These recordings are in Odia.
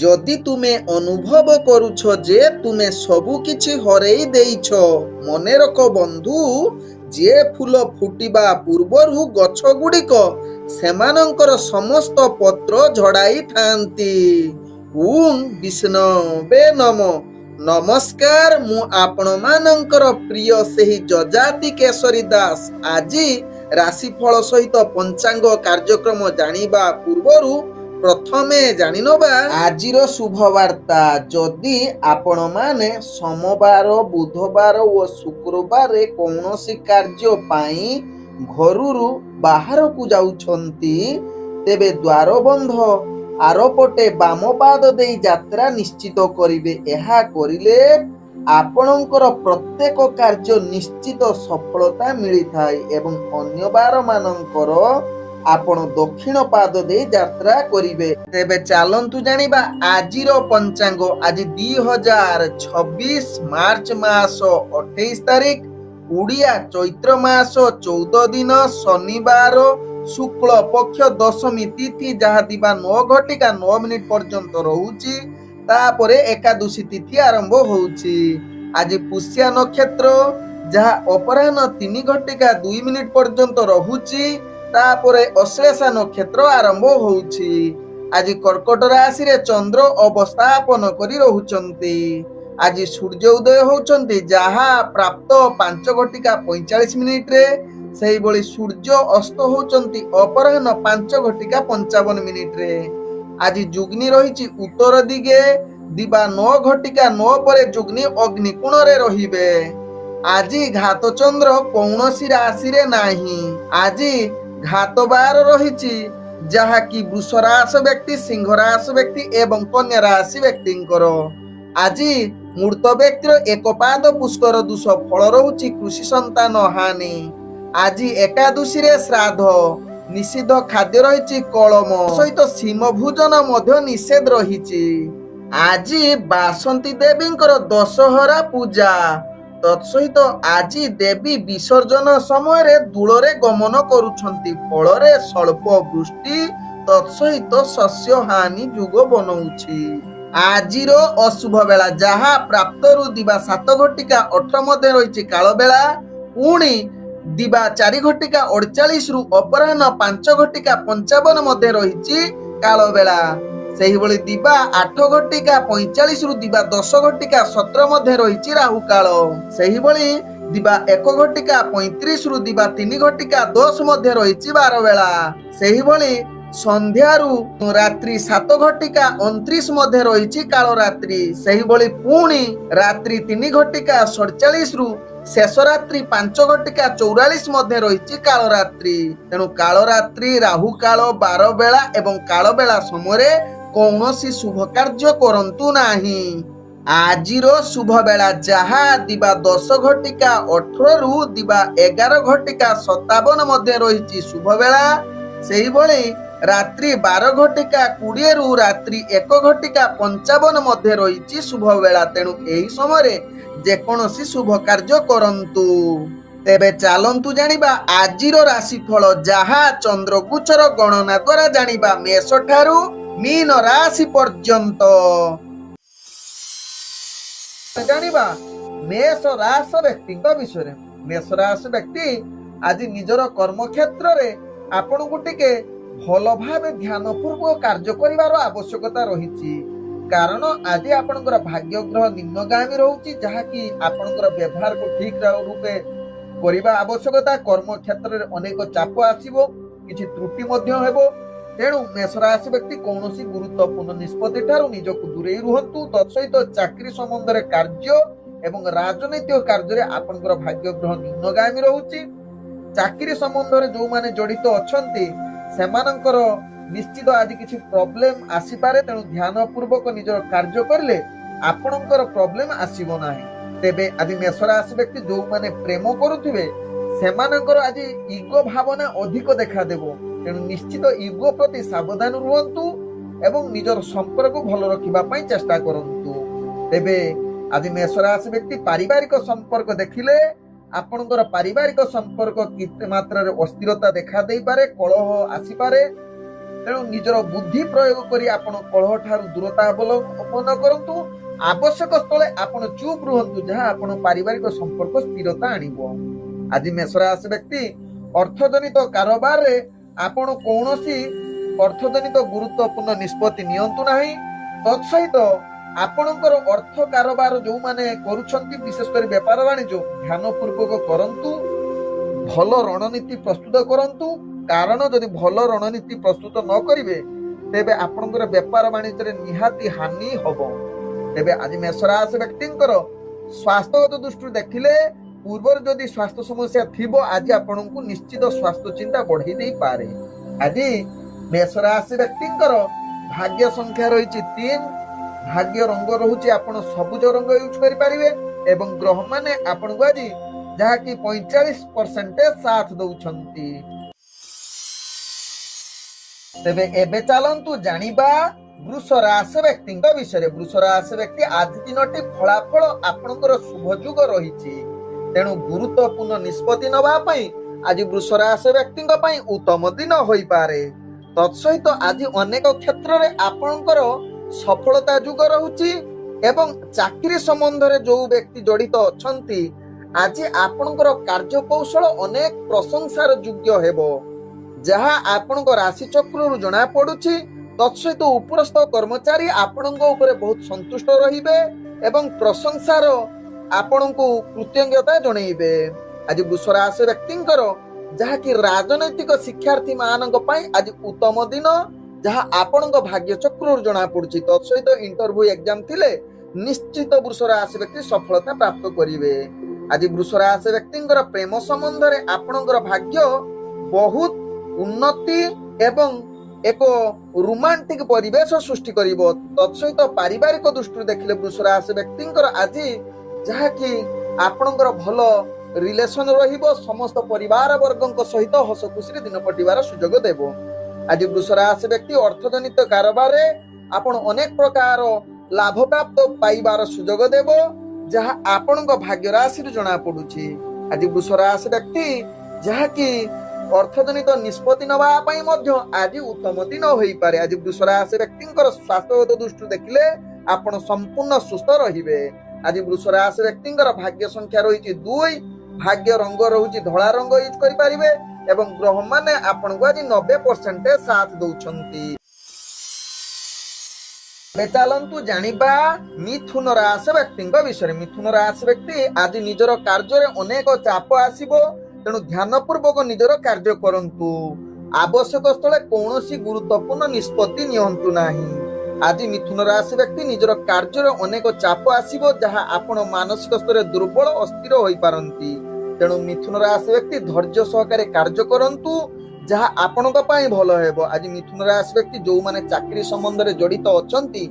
যদি তুমে অনুভব করুছ যে তুমে ସବୁ କିଛି ହରେଇ ଦେଇଛ, ମନେ ରଖ ବନ୍ଧୁ, ଯେ ଫୁଲ ଫୁଟିବା ପୂର୍ବରୁ ଗଛ ଗୁଡ଼ିକ ସେମାନଙ୍କର ସମସ୍ତ ପତ୍ର ଝଡ଼ାଇଥାନ୍ତି। ଓଁ ବିଷ୍ଣବେ ନମ। ନମସ୍କାର, ମୁଁ ଆପଣମାନଙ୍କର ପ୍ରିୟ ସେହି ଯଯାତି କେଶରୀ ଦାସ। ଆଜି ରାଶିଫଳ ସହିତ ପଞ୍ଚାଙ୍ଗ କାର୍ଯ୍ୟକ୍ରମ ଜାଣିବା ପୂର୍ବରୁ ପ୍ରଥମେ ଜାଣିନେବା ଆଜିର ଶୁଭବାର୍ତ୍ତା। ଯଦି ଆପଣମାନେ ସୋମବାର, ବୁଧବାର ଓ ଶୁକ୍ରବାରରେ କୌଣସି କାର୍ଯ୍ୟ ପାଇଁ ଘରରୁ ବାହାରକୁ ଯାଉଛନ୍ତି, ତେବେ ଦ୍ୱାର ବନ୍ଧ ଆରପଟେ ବାମ ପାଦ ଦେଇ ଯାତ୍ରା ନିଶ୍ଚିତ କରିବେ। ଏହା କରିଲେ ଆପଣଙ୍କର ପ୍ରତ୍ୟେକ କାର୍ଯ୍ୟ ନିଶ୍ଚିତ ସଫଳତା ମିଳିଥାଏ ଏବଂ ଅନ୍ୟ ବାରମାନଙ୍କର ଆପଣ ଦକ୍ଷିଣ ପାଦ ଦେଇ ଯାତ୍ରା କରିବେ। ତେବେ ଚାଲନ୍ତୁ ଜାଣିବା ଆଜିର ପଞ୍ଚାଙ୍ଗ। ଆଜି 2026 ମାର୍ଚ୍ଚ ମାସ 28 ତାରିଖ, ଓଡ଼ିଆ ଚୈତ୍ର ମାସ 14 ଦିନ, ଶନିବାର, ଶୁକ୍ଳ ପକ୍ଷ ଦଶମୀ ତିଥି, ଯାହା ଦିବା 9:09 ପର୍ଯ୍ୟନ୍ତ ରହୁଛି। ତାପରେ ଏକାଦଶୀ ତିଥି ଆରମ୍ଭ ହଉଛି। ଆଜି ପୁଷ୍ୟା ନକ୍ଷତ୍ର, ଯାହା ଅପରାହ୍ନ 3:02 ପର୍ଯ୍ୟନ୍ତ ରହୁଛି। ତାପରେ ଅଶ୍ଳେଷା ନକ୍ଷତ୍ର ଆରମ୍ଭ ହଉଛି। ଆଜି କର୍କଟ ରାଶିରେ ଚନ୍ଦ୍ର ଅବସ୍ଥାପନ କରି ରହୁଛନ୍ତି। ଆଜି ସୂର୍ଯ୍ୟ ଉଦୟ ହଉଛନ୍ତି, ଯାହା ପ୍ରାପ୍ତ 5:45 ସେହିଭଳି ସୂର୍ଯ୍ୟ ଅସ୍ତ ହଉଛନ୍ତି ଅପରାହ୍ନ 5:55। ଆଜି ଯୁଗ୍ନି ରହିଛି ଉତ୍ତର ଦିଗେ, ଦିବା 9:09 ପରେ ଯୁଗ୍ନି ଅଗ୍ନି କୋଣରେ ରହିବେ। ଆଜି ଘାତ ଚନ୍ଦ୍ର କୌଣସି ରାଶିରେ ନାହିଁ। ଆଜି ଘାତ ବାର ରହିଛି, ଯାହାକି ବୃଷ ରାଶି ବ୍ୟକ୍ତି, ସିଂହ ରାଶି ବ୍ୟକ୍ତି ଏବଂ କନ୍ୟା ରାଶି ବ୍ୟକ୍ତିଙ୍କର। ଆଜି ମୂର୍ତ୍ତ ବ୍ୟକ୍ତିର ଏକ ପାଦ ପୁଷ୍କର ଦୋଷ, ଫଳ ରହୁଛି କୃଷି ସନ୍ତାନ ହାନି। ଆଜି ଏକାଦଶୀରେ ଶ୍ରାଦ୍ଧ, ନିଷିଦ୍ଧ ଖାଦ୍ୟ ରହିଛି କଳମ ସହିତ ସିମ ଭୋଜନ ମଧ୍ୟ ନିଷେଧ ରହିଛି। ଆଜି ବାସନ୍ତୀ ଦେବୀଙ୍କର ଦଶହରା ପୂଜା। ତତ୍ସହିତ ଆଜି ଦେବୀ ବିସର୍ଜନ ସମୟରେ ଦୂଳରେ ଗମନ କରୁଛନ୍ତି, ଫଳରେ ସ୍ୱଳ୍ପ ବୃଷ୍ଟି ତତ୍ସହିତ ଶସ୍ୟ ହାନି ଯୋଗ ବନଉଛି। ଆଜିର ଅଶୁଭ ବେଳା, ଯାହା ପ୍ରାପ୍ତରୁ ଦିବା 7:18 ମଧ୍ୟ ରହିଛି କାଳ ବେଳା। ପୁଣି ଦିବା 4:48 ଅପରାହ୍ନ 5:55 ମଧ୍ୟ ରହିଛି କାଳ ବେଳା। ସେହିଭଳି ଦିବା 8:45 ଦିବା 10:17 ମଧ୍ୟ ରହିଛି ରାହୁ କାଳ। ସେହିଭଳି ଦିବା 1:35 ଦିବା 3:10 ମଧ୍ୟ ରହିଛି ବାର ବେଳା। ସେହିଭଳି ସନ୍ଧ୍ୟାରୁ ରାତ୍ରି 7:29 ମଧ୍ୟ ରହିଛି କାଳ ରାତ୍ରି। ସେହିଭଳି ପୁଣି ରାତ୍ରି 3:47 ଶେଷ ରାତ୍ରି 5:44 ମଧ୍ୟ ରହିଛି କାଳ ରାତ୍ରି। ତେଣୁ କାଳ ରାତ୍ରି, ରାହୁ କାଳ, ବାର ବେଳା ଏବଂ କାଳ ବେଳା ସମୟରେ କୌଣସି ଶୁଭ କାର୍ଯ୍ୟ କରନ୍ତୁ ନାହିଁ। ଆଜିର ଶୁଭ ବେଳା, ଯାହା ଦିବା 10:18 ଦିବା 11:57 ମଧ୍ୟ ରହିଛି ଶୁଭ ବେଳା। ସେହିଭଳି ରାତ୍ରି 12:20 ରାତ୍ରି 1:55 ମଧ୍ୟ ରହିଛି ଶୁଭ ବେଳା। ତେଣୁ ଏହି ସମୟରେ ଯେକୌଣସି ଶୁଭ କାର୍ଯ୍ୟ କରନ୍ତୁ। ତେବେ ଚାଲନ୍ତୁ ଜାଣିବା ଆଜିର ରାଶିଫଳ, ଯାହା ଚନ୍ଦ୍ରଗୋଚର ଗଣନା ଦ୍ୱାରା ଜାଣିବା। ମେଷ ଠାରୁ ମୀନ ରାଶି ପର୍ଯ୍ୟନ୍ତ ଜାଣିବା ମେଷ ରାଶି ବ୍ୟକ୍ତିଙ୍କ ବିଷୟରେ। ମେଷ ରାଶି ବ୍ୟକ୍ତି ଆଜି ନିଜର କର୍ମକ୍ଷେତ୍ରରେ ଆପଣଙ୍କୁ ଟିକେ ଭଲ ଭାବେ ଧ୍ୟାନ ପୂର୍ବକ କାର୍ଯ୍ୟ କରିବାର ଆବଶ୍ୟକତା ରହିଛି। କାରଣ ଆଜି ଆପଣଙ୍କର ଭାଗ୍ୟ ଗ୍ରହ ନିମ୍ନଗାମୀ ରହୁଛି, ଯାହାକି ଆପଣଙ୍କର ବ୍ୟବହାରକୁ ଠିକ ରୂପେ କରିବା ଆବଶ୍ୟକତା। କର୍ମକ୍ଷେତ୍ରରେ ଅନେକ ଚାପ ଆସିବ, କିଛି ତ୍ରୁଟି ମଧ୍ୟ ହେବ। ତେଣୁ ମେଷ ରାଶି ବ୍ୟକ୍ତି କୌଣସି ଗୁରୁତ୍ୱପୂର୍ଣ୍ଣ ନିଷ୍ପତ୍ତି ଠାରୁ ନିଜକୁ ଦୂରେଇ ରୁହନ୍ତୁ। ତତ୍ସହିତ ଚାକିରି ସମ୍ବନ୍ଧରେ କାର୍ଯ୍ୟ ଏବଂ ରାଜନୈତିକ କାର୍ଯ୍ୟରେ ଆପଣଙ୍କର ଭାଗ୍ୟ ଗ୍ରହ ନିମ୍ନଗାମୀ ରହୁଛି। ଚାକିରି ସମ୍ବନ୍ଧରେ ଯୋଉମାନେ ଜଡିତ ଅଛନ୍ତି ସେମାନଙ୍କର ନିଶ୍ଚିତ ଆଜି କିଛି ପ୍ରୋବ୍ଲେମ ଆସିପାରେ। ତେଣୁ ଧ୍ୟାନ ପୂର୍ବକ ନିଜର କାର୍ଯ୍ୟ କରିଲେ ଆପଣଙ୍କର ପ୍ରୋବ୍ଲେମ ଆସିବ ନାହିଁ। ତେବେ ଆଜି ମେଷ ରାଶି ବ୍ୟକ୍ତି ଯୋଉମାନେ ପ୍ରେମ କରୁଥିବେ ସେମାନଙ୍କର ଆଜି ଇଗୋ ଭାବନା ଅଧିକ ଦେଖାଦେବ। ତେଣୁ ନିଶ୍ଚିତ ଇଗୋ ପ୍ରତି ସାବଧାନ ରୁହନ୍ତୁ ଏବଂ ନିଜର ସମ୍ପର୍କ ଭଲ ରଖିବା ପାଇଁ ଚେଷ୍ଟା କରନ୍ତୁ। ତେବେ ଆଜି ମେଷ ରାଶି ବ୍ୟକ୍ତି ପାରିବାରିକ ସମ୍ପର୍କ ଦେଖିଲେ ଆପଣଙ୍କର ପାରିବାରିକ ସମ୍ପର୍କ କେତେ ମାତ୍ରାରେ ଅସ୍ଥିରତା ଦେଖା ଦେଇପାରେ, କଳହ ଆସିପାରେ। ତେଣୁ ନିଜର ବୁଦ୍ଧି ପ୍ରୟୋଗ କରି ଆପଣ କଳହ ଠାରୁ ଦୂରତା ଅବଲମ୍ବନ କରନ୍ତୁ। ଆବଶ୍ୟକ ସ୍ଥଳେ ଆପଣ ଚୁପ୍ ରୁହନ୍ତୁ, ଯାହା ଆପଣ ପାରିବାରିକ ସମ୍ପର୍କ ସ୍ଥିରତା ଆଣିବ। ଆଜି ମେଷ ରାଶି ବ୍ୟକ୍ତି ଅର୍ଥଜନିତ କାରବାରରେ ଆପଣ କୌଣସି ଅର୍ଥଜନିତ ଗୁରୁତ୍ୱପୂର୍ଣ୍ଣ ନିଷ୍ପତ୍ତି ନିଅନ୍ତୁ ନାହିଁ। ତତ୍ସହିତ ଆପଣଙ୍କର ଅର୍ଥ କାରବାର ଯୋଉମାନେ କରୁଛନ୍ତି, ବିଶେଷ କରି ବେପାର ବାଣିଜ୍ୟ, ଧ୍ୟାନ ପୂର୍ବକ କରନ୍ତୁ। ଭଲ ରଣନୀତି ପ୍ରସ୍ତୁତ କରନ୍ତୁ, କାରଣ ଯଦି ଭଲ ରଣନୀତି ପ୍ରସ୍ତୁତ ନ କରିବେ ତେବେ ଆପଣଙ୍କର ବେପାର ବାଣିଜ୍ୟରେ ନିହାତି ହାନି ହବ। ତେବେ ଆଜି ମେଷ ରାଶି ବ୍ୟକ୍ତିଙ୍କର ସ୍ୱାସ୍ଥ୍ୟଗତ ଦୃଷ୍ଟିରୁ ଦେଖିଲେ ପୂର୍ବରୁ ଯଦି ସ୍ୱାସ୍ଥ୍ୟ ସମସ୍ୟା ଥିବ, ଆଜି ଆପଣଙ୍କୁ ନିଶ୍ଚିତ ସ୍ୱାସ୍ଥ୍ୟ ଚିନ୍ତା ବଢେଇ ଦେଇପାରେ। ଆଜି ମେଷ ରାଶି ବ୍ୟକ୍ତିଙ୍କର ଭାଗ୍ୟ ସଂଖ୍ୟା ରହିଛି 3, ଭାଗ୍ୟ ରଙ୍ଗ ରହୁଛି ଆପଣ ସବୁଜ ରଙ୍ଗ ୟୁଜ୍ କରିପାରିବେ ଏବଂ ଗ୍ରହ ମାନେ ଆପଣଙ୍କୁ ଆଜି ଯାହାକି 45% ସାଥ ଦଉଛନ୍ତି। ତେବେ ଏବେ ଚାଲନ୍ତୁ ଜାଣିବା ବୃଷ ରାଶି ବ୍ୟକ୍ତିଙ୍କ ବିଷୟରେ। ବୃଷ ରାଶି ବ୍ୟକ୍ତି ଆଜି ଦିନଟି ଫଳାଫଳ ଆପଣଙ୍କର ଶୁଭ ଯୁଗ ରହିଛି, ତେଣୁ ଗୁରୁତ୍ୱପୂର୍ଣ୍ଣ ନିଷ୍ପତ୍ତି ନେବା ପାଇଁ ଆଜି ବୃଷ ରାଶି ବ୍ୟକ୍ତିଙ୍କ ପାଇଁ ଉତ୍ତମ ଦିନ ହୋଇପାରେ। ତତ୍ସହିତ ଆଜି ଅନେକ କ୍ଷେତ୍ରରେ ଆପଣଙ୍କର ସଫଳତା ଯୁଗ ରହୁଛି ଏବଂ ଚାକିରି ସମ୍ବନ୍ଧରେ ଯୋଉ ବ୍ୟକ୍ତି ଜଡିତ ଅଛନ୍ତି, ଆଜି ଆପଣଙ୍କର କାର୍ଯ୍ୟକୌଶଳ ଅନେକ ପ୍ରଶଂସାର ଯୋଗ୍ୟ ହେବ, ଯାହା ଆପଣଙ୍କ ରାଶି ଚକ୍ରରୁ ଜଣା ପଡୁଛି। ତତ୍ସହିତ ଉପରସ୍ଥ କର୍ମଚାରୀ ଆପଣଙ୍କ ଉପରେ ବହୁତ ସନ୍ତୁଷ୍ଟ ରହିବେ ଏବଂ ପ୍ରଶଂସାର ଆପଣଙ୍କୁ କୃତଜ୍ଞତା ଜଣେଇବେ। ଆଜି ବୃଷ ରାଶି ବ୍ୟକ୍ତିଙ୍କର ଯାହାକି ରାଜନୈତିକ ଶିକ୍ଷାର୍ଥୀ ମାନଙ୍କ ପାଇଁ ଆଜି ଉତ୍ତମ ଦିନ, ଯାହା ଆପଣଙ୍କ ଭାଗ୍ୟ ଚକ୍ରରୁ ଜଣା ପଡୁଛି। ତତ୍ସହିତ ଇଣ୍ଟରଭ୍ୟୁ ଏକ୍ଜାମ ଥିଲେ ନିଶ୍ଚିତ ବୃଷ ରାଶି ବ୍ୟକ୍ତି ସଫଳତା ପ୍ରାପ୍ତ କରିବେ। ଆଜି ବୃଷ ରାଶି ବ୍ୟକ୍ତିଙ୍କର ପ୍ରେମ ସମ୍ବନ୍ଧରେ ଆପଣଙ୍କର ଭାଗ୍ୟ ବହୁତ ଉନ୍ନତି ଏବଂ ଏକ ରୋମାଣ୍ଟିକ ପରିବେଶ ସୃଷ୍ଟି କରିବ। ତତ୍ସହିତ ପାରିବାରିକ ଦୃଷ୍ଟିରୁ ଦେଖିଲେ ବୃଷ ରାଶି ବ୍ୟକ୍ତିଙ୍କର ଆଜି ଯାହାକି ଆପଣଙ୍କର ଭଲ ରିଲେସନ ରହିବ, ସମସ୍ତ ପରିବାର ବର୍ଗଙ୍କ ସହିତ ହସ ଖୁସିରେ ଦିନ କଟିବାର ସୁଯୋଗ ଦେବ। ଆଜି ବୃଷ ରାଶି ବ୍ୟକ୍ତି ଅର୍ଥଜନିତ କାରବାରରେ ଆପଣ ଅନେକ ପ୍ରକାର ଲାଭ ପ୍ରାପ୍ତ ପାଇବାର ସୁଯୋଗ ଦେବ, ଯାହା ଆପଣଙ୍କ ଭାଗ୍ୟ ରାଶିରୁ ଜଣା ପଡୁଛି। ଆଜି ବୃଷ ରାଶି ବ୍ୟକ୍ତି ଯାହାକି ଅର୍ଥଜନିତ ନିଷ୍ପତ୍ତି ନେବା ପାଇଁ ମଧ୍ୟ ଆଜି ଉତ୍ତମ ଦିନ ହୋଇପାରେ। ଆଜି ବୃଷ ରାଶି ବ୍ୟକ୍ତିଙ୍କର ସ୍ୱାସ୍ଥ୍ୟଗତ ଦୃଷ୍ଟିରୁ ଦେଖିଲେ ଆପଣ ସମ୍ପୂର୍ଣ୍ଣ ସୁସ୍ଥ ରହିବେ। ଆଜି ବୃଷ ରାଶି ବ୍ୟକ୍ତିଙ୍କର ଭାଗ୍ୟ ସଂଖ୍ୟା ରହିଛି 2, ଭାଗ୍ୟ ରଙ୍ଗ ରହୁଛି ଧଳା ରଙ୍ଗ ୟୁଜ୍ କରିପାରିବେ ଏବଂ ଗ୍ରହ ମାନେ ଆପଣଙ୍କୁ ଆଜି 90% ସାଥ ଦଉଛନ୍ତି। ଚାଲନ୍ତୁ ଜାଣିବା ମିଥୁନ ରାଶି ବ୍ୟକ୍ତିଙ୍କ ବିଷୟରେ। ମିଥୁନ ରାଶି ବ୍ୟକ୍ତି ଆଜି ନିଜର କାର୍ଯ୍ୟରେ ଅନେକ ଚାପ ଆସିବ, ତେଣୁ ଧ୍ୟାନ ପୂର୍ବକ ନିଜର କାର୍ଯ୍ୟ କରନ୍ତୁ। ଆବଶ୍ୟକ ସ୍ଥଳେ କୌଣସି ଗୁରୁତ୍ୱପୂର୍ଣ୍ଣ ନିଷ୍ପତ୍ତି ନିଅନ୍ତୁ ନାହିଁ। ଆଜି ମିଥୁନ ରାଶି ବ୍ୟକ୍ତି ନିଜର କାର୍ଯ୍ୟରେ ଅନେକ ଚାପ ଆସିବ, ଯାହା ଆପଣ ମାନସିକ ସ୍ତରରେ ଦୁର୍ବଳ ଅସ୍ଥିର ହୋଇପାରନ୍ତି। ତେଣୁ ମିଥୁନ ରାଶି ବ୍ୟକ୍ତି ଧୈର୍ଯ୍ୟ ସହକାରେ କାର୍ଯ୍ୟ କରନ୍ତୁ, ଯାହା ଆପଣଙ୍କ ପାଇଁ ଭଲ ହେବ। ଆଜି ମିଥୁନ ରାଶି ବ୍ୟକ୍ତି ଯୋଉମାନେ ଚାକିରି ସମ୍ବନ୍ଧରେ ଜଡିତ ଅଛନ୍ତି,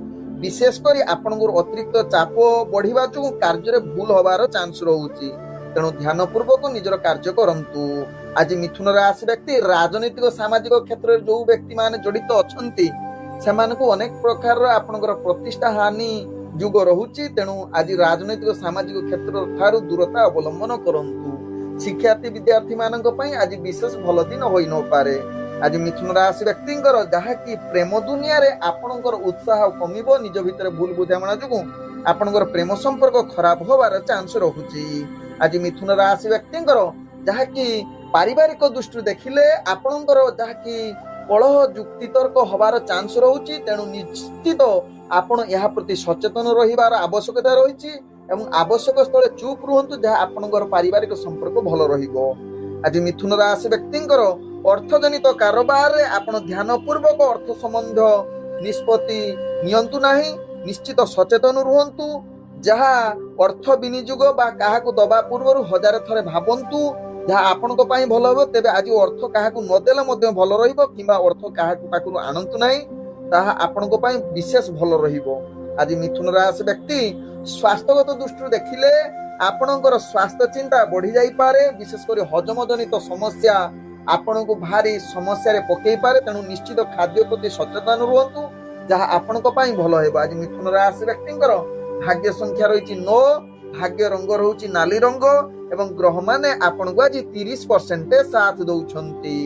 ବିଶେଷ କରି ଆପଣଙ୍କର ଅତିରିକ୍ତ ଚାପ ବଢିବା ଯୋଗୁଁ କାର୍ଯ୍ୟରେ ଭୁଲ ହବାର ଚାନ୍ସ ରହୁଛି, ତେଣୁ ଧ୍ୟାନ ପୂର୍ବକ ନିଜର କାର୍ଯ୍ୟ କରନ୍ତୁ। ଆଜି ମିଥୁନ ରାଶି ବ୍ୟକ୍ତି ରାଜନୈତିକ ସାମାଜିକ କ୍ଷେତ୍ରରେ ଯୋଉ ବ୍ୟକ୍ତି ମାନେ ଜଡିତ ଅଛନ୍ତି, ସେମାନଙ୍କୁ ଅନେକ ପ୍ରକାରର ଆପଣଙ୍କର ପ୍ରତିଷ୍ଠା ହାନି ଯୁଗ ରହୁଛି, ତେଣୁ ଆଜି ରାଜନୈତିକ ସାମାଜିକ କ୍ଷେତ୍ର ଠାରୁ ଦୂରତା ଅବଲମ୍ବନ କରନ୍ତୁ। ଶିକ୍ଷାର୍ଥୀ ବିଦ୍ୟାର୍ଥୀ ମାନଙ୍କ ପାଇଁ ଆଜି ବିଶେଷ ଭଲ ଦିନ ହୋଇନପାରେ। ଆଜି ମିଥୁନ ରାଶି ବ୍ୟକ୍ତିଙ୍କର ଯାହାକି ପ୍ରେମ ଦୁନିଆରେ ଆପଣଙ୍କର ଉତ୍ସାହ କମିବ, ନିଜ ଭିତରେ ଭୁଲ ବୁଝାମଣା ଯୋଗୁଁ ଆପଣଙ୍କର ପ୍ରେମ ସମ୍ପର୍କ ଖରାପ ହବାର ଚାନ୍ସ ରହୁଛି। ଆଜି ମିଥୁନ ରାଶି ବ୍ୟକ୍ତିଙ୍କର ଯାହାକି ପାରିବାରିକ ଦୃଷ୍ଟିରୁ ଦେଖିଲେ ଆପଣଙ୍କର ଯାହାକି କଳହ ଯୁକ୍ତିତର୍କ ହବାର ଚାନ୍ସ ରହୁଛି, ତେଣୁ ନିଶ୍ଚିତ ଆପଣ ଏହା ପ୍ରତି ସଚେତନ ରହିବାର ଆବଶ୍ୟକତା ରହିଛି ଏବଂ ଆବଶ୍ୟକ ସ୍ଥଳେ ଚୁପ୍ ରୁହନ୍ତୁ, ଯାହା ଆପଣଙ୍କର ପାରିବାରିକ ସମ୍ପର୍କ ଭଲ ରହିବ। ଆଜି ମିଥୁନ ରାଶି ବ୍ୟକ୍ତିଙ୍କର ଅର୍ଥଜନିତ କାରବାରରେ ଆପଣ ଧ୍ୟାନ ପୂର୍ବକ ଅର୍ଥ ସମ୍ବନ୍ଧ ନିଷ୍ପତ୍ତି ନିଅନ୍ତୁ ନାହିଁ, ନିଶ୍ଚିତ ସଚେତନ ରୁହନ୍ତୁ। ଯାହା ଅର୍ଥ ବିନିଯୋଗ ବା କାହାକୁ ଦବା ପୂର୍ବରୁ 1000 ଥରେ ଭାବନ୍ତୁ, ଯାହା ଆପଣଙ୍କ ପାଇଁ ଭଲ ହେବ। ତେବେ ଆଜି ଅର୍ଥ କାହାକୁ ନଦେଲେ ମଧ୍ୟ ଭଲ ରହିବ, କିମ୍ବା ଅର୍ଥ କାହାକୁ ପାଖରୁ ଆଣନ୍ତୁ ନାହିଁ, ତାହା ଆପଣଙ୍କ ପାଇଁ ବିଶେଷ ଭଲ ରହିବ। ଆଜି ମିଥୁନ ରାଶି ବ୍ୟକ୍ତି ସ୍ୱାସ୍ଥ୍ୟଗତ ଦୃଷ୍ଟିରୁ ଦେଖିଲେ ଆପଣଙ୍କର ସ୍ୱାସ୍ଥ୍ୟ ଚିନ୍ତା ବଢି ଯାଇପାରେ, ବିଶେଷ କରି ହଜମ ଜନିତ ସମସ୍ୟା ଆପଣଙ୍କୁ ଭାରି ସମସ୍ୟାରେ ପକେଇ ପାରେ, ତେଣୁ ନିଶ୍ଚିତ ଖାଦ୍ୟ ପ୍ରତି ସଚେତନ ରୁହନ୍ତୁ, ଯାହା ଆପଣଙ୍କ ପାଇଁ ଭଲ ହେବ। ଆଜି ମିଥୁନ ରାଶି ବ୍ୟକ୍ତିଙ୍କର ଭାଗ୍ୟ ସଂଖ୍ୟା ରହିଛି 9, ଭାଗ୍ୟ ରଙ୍ଗ ରହୁଛି ନାଲି ରଙ୍ଗ ଏବଂ ଗ୍ରହ ମାନେ ଆପଣଙ୍କୁ ଆଜି 30% ସାଥ ଦଉଛନ୍ତି।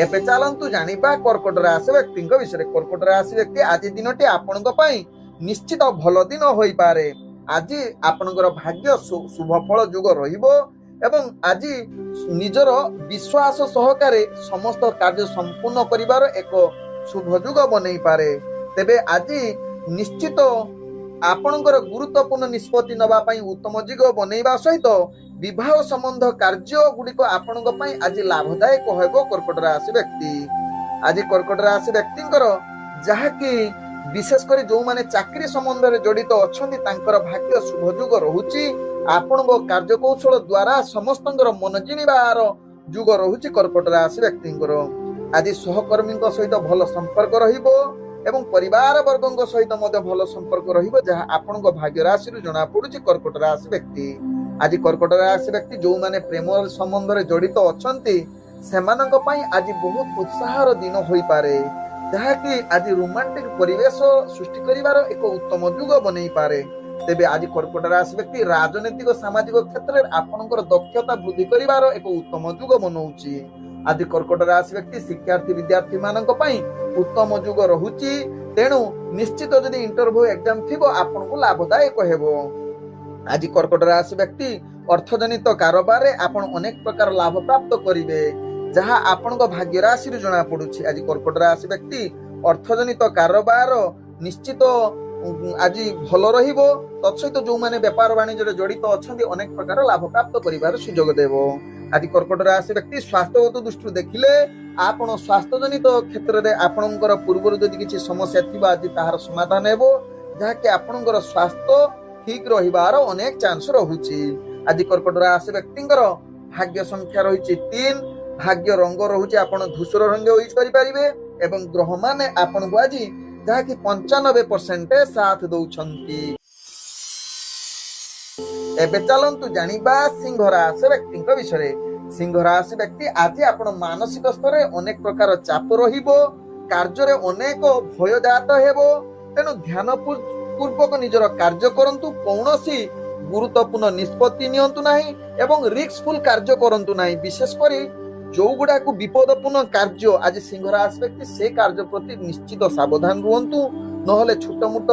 ଏବେ ଚାଲନ୍ତୁ ଜାଣିବା କର୍କଟ ରାଶି ବ୍ୟକ୍ତିଙ୍କ ବିଷୟରେ। କର୍କଟ ରାଶି ବ୍ୟକ୍ତି ଆଜି ଦିନଟି ଆପଣଙ୍କ ପାଇଁ ନିଶ୍ଚିତ ଭଲ ଦିନ ହୋଇପାରେ। ଆଜି ଆପଣଙ୍କର ଭାଗ୍ୟ ଶୁଭ ଫଳ ଯୋଗ ରହିବ ଏବଂ ଆଜି ନିଜର ବିଶ୍ୱାସ ସହକାରେ ସମସ୍ତ କାର୍ଯ୍ୟ ସମ୍ପୂର୍ଣ୍ଣ କରିବାର ଏକ ଶୁଭ ଯୁଗ ବନେଇପାରେ। ତେବେ ଆଜି ନିଶ୍ଚିତ ଆପଣଙ୍କର ଗୁରୁତ୍ୱପୂର୍ଣ୍ଣ ନିଷ୍ପତ୍ତି ନେବା ପାଇଁ ଉତ୍ତମ ଯୁଗ ବନେଇବା ସହିତ ବିବାହ ସମ୍ବନ୍ଧ କାର୍ଯ୍ୟ ଗୁଡ଼ିକ ଆପଣଙ୍କ ପାଇଁ ଆଜି ଲାଭଦାୟକ ହେବ। କର୍କଟ ରାଶି ବ୍ୟକ୍ତି ଆଜି କର୍କଟ ରାଶି ବ୍ୟକ୍ତିଙ୍କର ଯାହାକି ବିଶେଷ କରି ଯେଉଁମାନେ ଚାକିରି ସମ୍ବନ୍ଧରେ ଜଡ଼ିତ ଅଛନ୍ତି ତାଙ୍କର ଭାଗ୍ୟ ଶୁଭ ଯୁଗ ରହୁଛି। ଆପଣଙ୍କ କାର୍ଯ୍ୟକୌଶଳ ଦ୍ୱାରା ସମସ୍ତଙ୍କର ମନ ଜିଣିବାର ଯୁଗ ରହୁଛି। କର୍କଟ ରାଶି ବ୍ୟକ୍ତିଙ୍କର ଆଜି ସହକର୍ମୀଙ୍କ ସହିତ ଭଲ ସମ୍ପର୍କ ରହିବ ଏବଂ ପରିବାର ବର୍ଗଙ୍କ ସହିତ ମଧ୍ୟ ଭଲ ସମ୍ପର୍କ ରହିବ, ଯାହା ଆପଣଙ୍କ ଭାଗ୍ୟ ରାଶିରୁ ଜଣା ପଡୁଛି। କର୍କଟ ରାଶି ବ୍ୟକ୍ତି ଆଜି କର୍କଟ ରାଶି ବ୍ୟକ୍ତି ଯେଉଁମାନେ ପ୍ରେମ ସମ୍ବନ୍ଧରେ ଜଡ଼ିତ ଅଛନ୍ତି ସେମାନଙ୍କ ପାଇଁ ଆଜି ବହୁତ ଉତ୍ସାହର ଦିନ ହୋଇପାରେ, ଯାହାକି ଆଜି ରୋମାଣ୍ଟିକ ପରିବେଶ ସୃଷ୍ଟି କରିବାର ଏକ ଉତ୍ତମ ଯୁଗ ବନେଇପାରେ। ତେବେ ଆଜି କର୍କଟ ରାଶି ବ୍ୟକ୍ତି ରାଜନୈତିକ ସାମାଜିକ କ୍ଷେତ୍ରରେ ଆପଣଙ୍କର ଦକ୍ଷତା ବୃଦ୍ଧି କରିବାର ଏକ ଉତ୍ତମ ଯୁଗ ବନଉଛି। ଆଜି କର୍କଟ ରାଶି ବ୍ୟକ୍ତି ଶିକ୍ଷାର୍ଥୀ ବିଦ୍ୟାର୍ଥୀ ମାନଙ୍କ ପାଇଁ ଉତ୍ତମ ଯୁଗ ରହୁଛି। ତେଣୁ ନିଶ୍ଚିତ ଯଦି ଇଣ୍ଟରଭ୍ୟୁ ଏକ୍ଜାମ ଥିବ ଆପଣଙ୍କୁ ଲାଭଦାୟକ ହେବ। ଆଜି କର୍କଟ ରାଶି ବ୍ୟକ୍ତି ଅର୍ଥଜନିତ କାରବାରରେ ଆପଣ ଅନେକ ପ୍ରକାର ଲାଭ ପ୍ରାପ୍ତ କରିବେ, ଯାହା ଆପଣଙ୍କ ଭାଗ୍ୟ ରାଶିରୁ ଜଣା ପଡୁଛି। ଆଜି କର୍କଟ ରାଶି ବ୍ୟକ୍ତି ଅର୍ଥଜନିତ କାରବାର ନିଶ୍ଚିତ ଆଜି ଭଲ ରହିବ। ତତ୍ସହିତ ଯେଉଁମାନେ ବେପାର ବାଣିଜ୍ୟରେ ଜଡ଼ିତ ଅଛନ୍ତି ଅନେକ ପ୍ରକାର ଲାଭ ପ୍ରାପ୍ତ କରିବାର ସୁଯୋଗ ଦେବ। ଆଜି କର୍କଟ ରାଶି ବ୍ୟକ୍ତି ସ୍ୱାସ୍ଥ୍ୟଗତ ଦୃଷ୍ଟିରୁ ଦେଖିଲେ ଆପଣ ସ୍ୱାସ୍ଥ୍ୟଜନିତ କ୍ଷେତ୍ରରେ ଆପଣଙ୍କର ପୂର୍ବରୁ ଯଦି କିଛି ସମସ୍ୟା ଥିବ ଆଜି ତାହାର ସମାଧାନ ହେବ, ଯାହାକି ଆପଣଙ୍କର ସ୍ୱାସ୍ଥ୍ୟ ଠିକ ରହିବାର ଅନେକ ଚାନ୍ସ ରହୁଛି। ଆଜି କର୍କଟ ରାଶି ବ୍ୟକ୍ତିଙ୍କର ଭାଗ୍ୟ ସଂଖ୍ୟା ରହିଛି 3, ଭାଗ୍ୟ ରଙ୍ଗ ରହୁଛି ଆପଣ ଧୂସର ରଙ୍ଗ ୟୁଜ କରିପାରିବେ ଏବଂ ଗ୍ରହମାନେ ଆପଣଙ୍କୁ ଆଜି ଯାହାକି 95% ସାଥ ଦଉଛନ୍ତି। ଏବେ ଚାଲନ୍ତୁ ଜାଣିବା ସିଂହ ରାଶି ବ୍ୟକ୍ତିଙ୍କ ବିଷୟରେ। ସିଂହ ରାଶି ବ୍ୟକ୍ତି ଆଜି ଆପଣ ମାନସିକ ସ୍ତରରେ ଅନେକ ପ୍ରକାର ଚାପ ରହିବ, କାର୍ଯ୍ୟରେ ଅନେକ ଭୟଜାତ ହେବ। ତେଣୁ ଧ୍ୟାନ ପୂର୍ବକ ନିଜର କାର୍ଯ୍ୟ କରନ୍ତୁ, କୌଣସି ଗୁରୁତ୍ୱପୂର୍ଣ୍ଣ ନିଷ୍ପତ୍ତି ନିଅନ୍ତୁ ନାହିଁ ଏବଂ ରିସ୍କଫୁଲ କାର୍ଯ୍ୟ କରନ୍ତୁ ନାହିଁ। ବିଶେଷ କରି ଯୋଉଗୁଡାକୁ ବିପଦପୂର୍ଣ୍ଣ କାର୍ଯ୍ୟ ଆଜି ସିଂହ ରାଶି ବ୍ୟକ୍ତି ସେ କାର୍ଯ୍ୟ ପ୍ରତି ନିଶ୍ଚିତ ସାବଧାନ ରୁହନ୍ତୁ, ନହେଲେ ଛୋଟ ମୋଟ